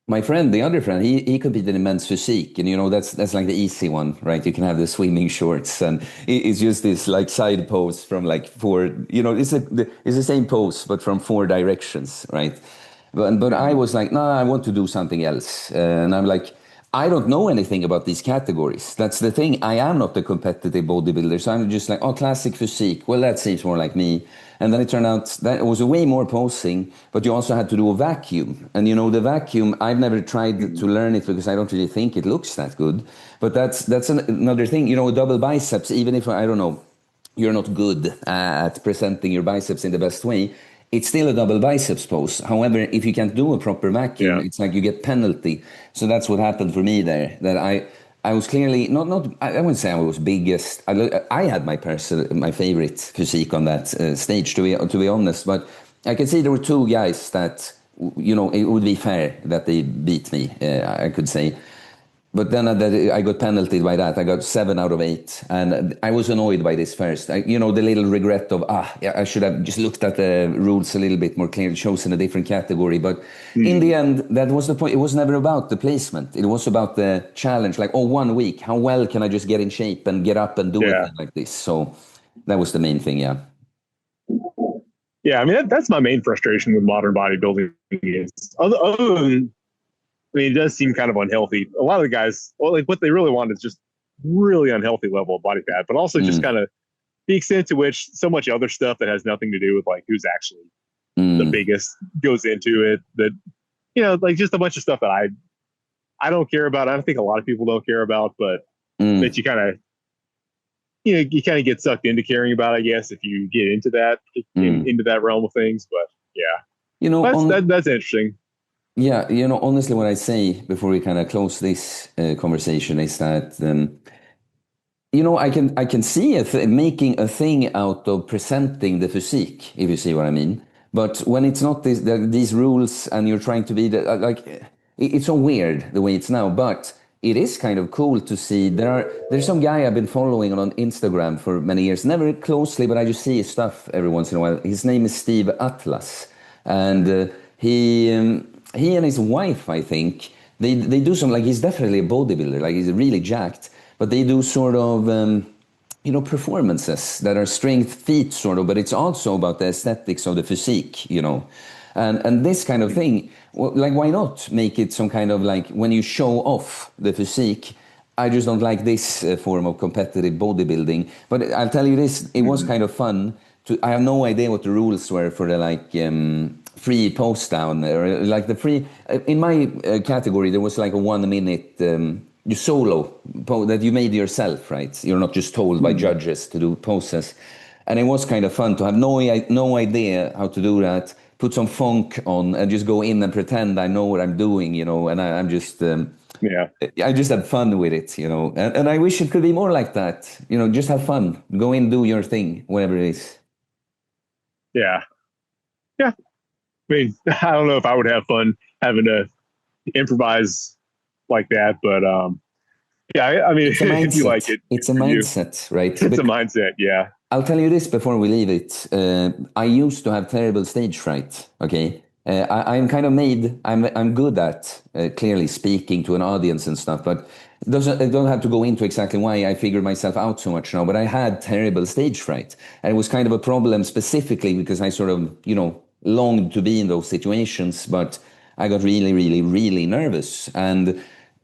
my friend, the other friend, he competed in men's physique, and that's like the easy one, right? You can have the swimming shorts, and it's just this like side pose from like four, it's the same pose but from four directions, right? But I was like, no, I want to do something else, and I'm like, I don't know anything about these categories. That's the thing. I am not a competitive bodybuilder, so I'm just like, oh, classic physique. Well, that seems more like me. And then it turned out that it was way more posing, but you also had to do a vacuum. And the vacuum, I've never tried to learn it because I don't really think it looks that good. But that's another thing. A double biceps, even if, I don't know, you're not good at presenting your biceps in the best way, it's still a double biceps pose. However, if you can't do a proper vacuum, Yeah. it's like you get penalty. So that's what happened for me there. That I was clearly not I wouldn't say I was biggest. I had my favorite physique on that stage, to be honest. But I can see there were two guys that it would be fair that they beat me. I could say. But then I got penalty by that. I got 7 out of 8, and I was annoyed by this first. The little regret of yeah, I should have just looked at the rules a little bit more clearly, chosen a different category. But in the end, that was the point. It was never about the placement. It was about the challenge. Like, 1 week, how well can I just get in shape and get up and do a Yeah. thing like this? So that was the main thing. Yeah. Yeah. I mean, that's my main frustration with modern bodybuilding is other than, I mean, it does seem kind of unhealthy. A lot of the guys, well, like what they really want is just really unhealthy level of body fat, but also just Mm, kind of the extent to which so much other stuff that has nothing to do with like who's actually the mm, biggest goes into it. That like just a bunch of stuff that I don't care about. I don't think a lot of people don't care about, but that mm, you kind of you kind of get sucked into caring about, I guess, if you get into that mm. into that realm of things. But yeah, You know, on that's interesting. Yeah, honestly, what I say before we kind of close this conversation is that I can see making a thing out of presenting the physique, if you see what I mean. But when it's not these rules and you're trying to be it's so weird the way it's now. But it is kind of cool to see there's some guy I've been following on Instagram for many years, never closely, but I just see his stuff every once in a while. His name is Steve Atlas, and he and his wife, I think, they do some, like, he's definitely a bodybuilder, like he's really jacked, but they do sort of performances that are strength feat sort of, but it's also about the aesthetics of the physique, and this kind of thing. Like, why not make it some kind of, like, when you show off the physique. I just don't like this form of competitive bodybuilding. But I'll tell you this, it was kind of fun. I have no idea what the rules were for the, like, free post down, or like the free. In my category, there was like a 1 minute you solo that you made yourself, right? You're not just told by judges to do poses. And it was kind of fun to have no idea how to do that. Put some funk on and just go in and pretend I know what I'm doing, and I'm just. Yeah, I just had fun with it, and I wish it could be more like that. Just have fun. Go in, do your thing, whatever it is. yeah, yeah. I mean, I don't know if I would have fun having to improvise like that, but yeah, I mean, It's a if you like mindset. it, good It's a for you. mindset, right? It's a mindset. Yeah. I'll tell you this before we leave it. I used to have terrible stage fright. Okay, I'm kind of made. I'm good at clearly speaking to an audience and stuff, but I don't have to go into exactly why I figured myself out so much now. But I had terrible stage fright, and it was kind of a problem specifically because I sort of longed to be in those situations, but I got really, really, really nervous. And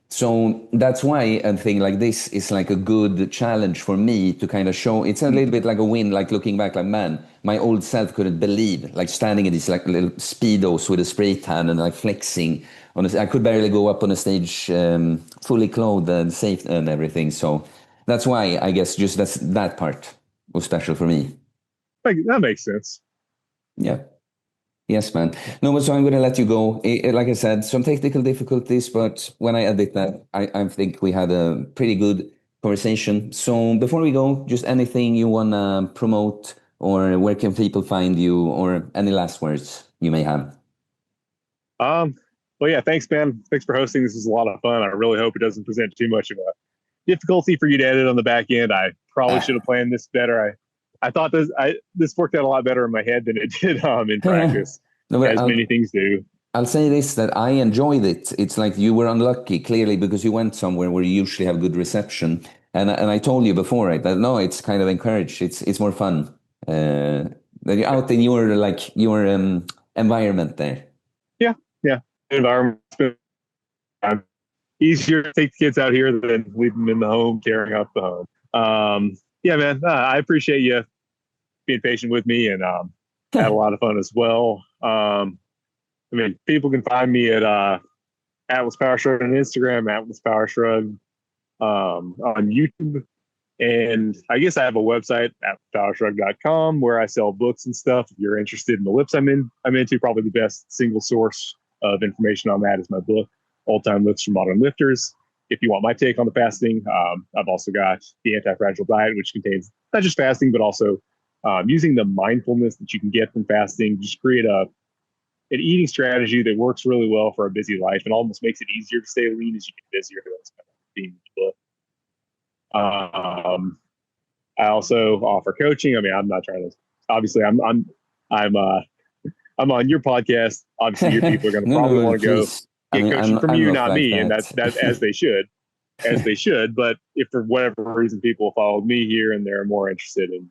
so that's why a thing like this is like a good challenge for me to kind of show. It's a little bit like a win, like looking back, like, man, my old self couldn't believe, like, standing in these like little speedos with a spray tan and like flexing on I could barely go up on a stage fully clothed and safe and everything. So that's why I guess just that part was special for me. Like, that makes sense. Yeah. Yes, man. No, but so I'm going to let you go. Like I said, some technical difficulties, but when I edit that, I think we had a pretty good conversation. So before we go, just anything you want to promote, or where can people find you, or any last words you may have? Um, well, yeah, thanks, man. Thanks for hosting. This is a lot of fun. I really hope it doesn't present too much of a difficulty for you to edit on the back end. I probably should have Ah. planned this better. I thought this worked out a lot better in my head than it did in practice, No, but as many things do. I'll say this, that I enjoyed it. It's like you were unlucky, clearly, because you went somewhere where you usually have good reception. And I told you before, right, that no, it's kind of encouraged. It's more fun. That you're out in your environment there. Yeah, yeah. Environment, easier to take the kids out here than leave them in the home, carrying out the home. Yeah, man, I appreciate you being patient with me, and I had a lot of fun as well. I mean, people can find me at Atlas Power Shrugged on Instagram, Atlas Power Shrugged on YouTube. And I guess I have a website at powershrugged.com where I sell books and stuff. If you're interested in the lifts I'm into, probably the best single source of information on that is my book, Old Time Lifts for Modern Lifters. If you want my take on the fasting, I've also got the Anti-Fragile Diet, which contains not just fasting, but also using the mindfulness that you can get from fasting, just create an eating strategy that works really well for a busy life and almost makes it easier to stay lean as you get busier. That's kind of being the book. I also offer coaching. I mean, I'm not trying to. Obviously, I'm on your podcast. Obviously, your people are going to No, probably no, want to go please. I get mean, coaching from I'm you, not not like me, and that. that's as they should, as they should. But if for whatever reason people followed me here and they're more interested in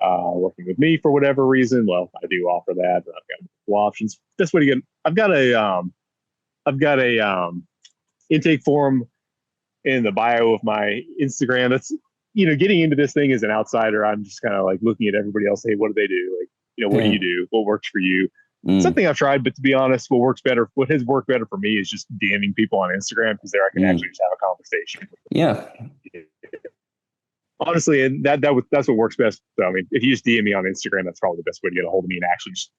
working with me for whatever reason, well, I do offer that. I've got multiple options. This way to get. I've got a intake form in the bio of my Instagram. That's getting into this thing as an outsider. I'm just kind of like looking at everybody else. Hey, what do they do? Like, what do you do? What works for you? Mm, Something I've tried, but to be honest, what has worked better for me is just DMing people on Instagram because there I can actually mm. just have a conversation. Yeah. Honestly, and that's what works best. So, I mean, if you just DM me on Instagram, that's probably the best way to get a hold of me and actually just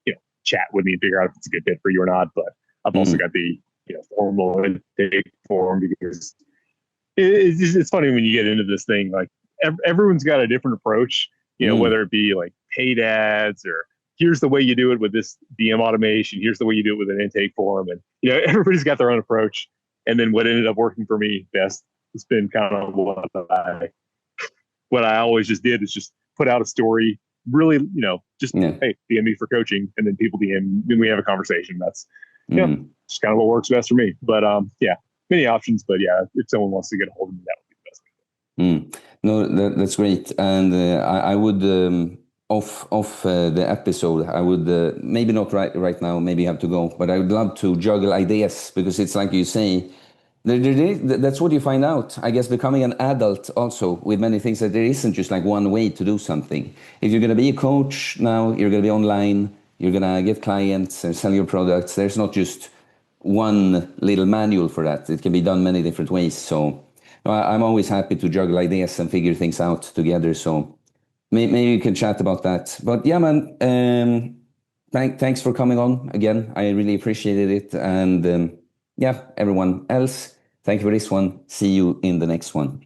chat with me and figure out if it's a good fit for you or not. But I've also Mm, got the formal intake form because it's funny when you get into this thing. Like everyone's got a different approach. mm. Whether it be like paid ads or here's the way you do it with this DM automation. Here's the way you do it with an intake form, and everybody's got their own approach. And then what ended up working for me best has been kind of what I always just did is just put out a story. Really, just Yeah. hey, DM me for coaching, and then people DM, then we have a conversation. That's Mm. just kind of what works best for me. But yeah, many options. But yeah, if someone wants to get a hold of me, that would be the best. Mm. No, that's great. And I would off the episode, I would maybe not right now. Maybe you have to go, but I would love to juggle ideas because it's like you say. That's what you find out, I guess, becoming an adult also with many things that there isn't just like one way to do something. If you're going to be a coach now, you're going to be online, you're going to get clients and sell your products. There's not just one little manual for that. It can be done many different ways. So I'm always happy to juggle ideas and figure things out together. So maybe you can chat about that. But yeah, man, thanks for coming on again. I really appreciated it. And yeah, everyone else, thank you for this one. See you in the next one.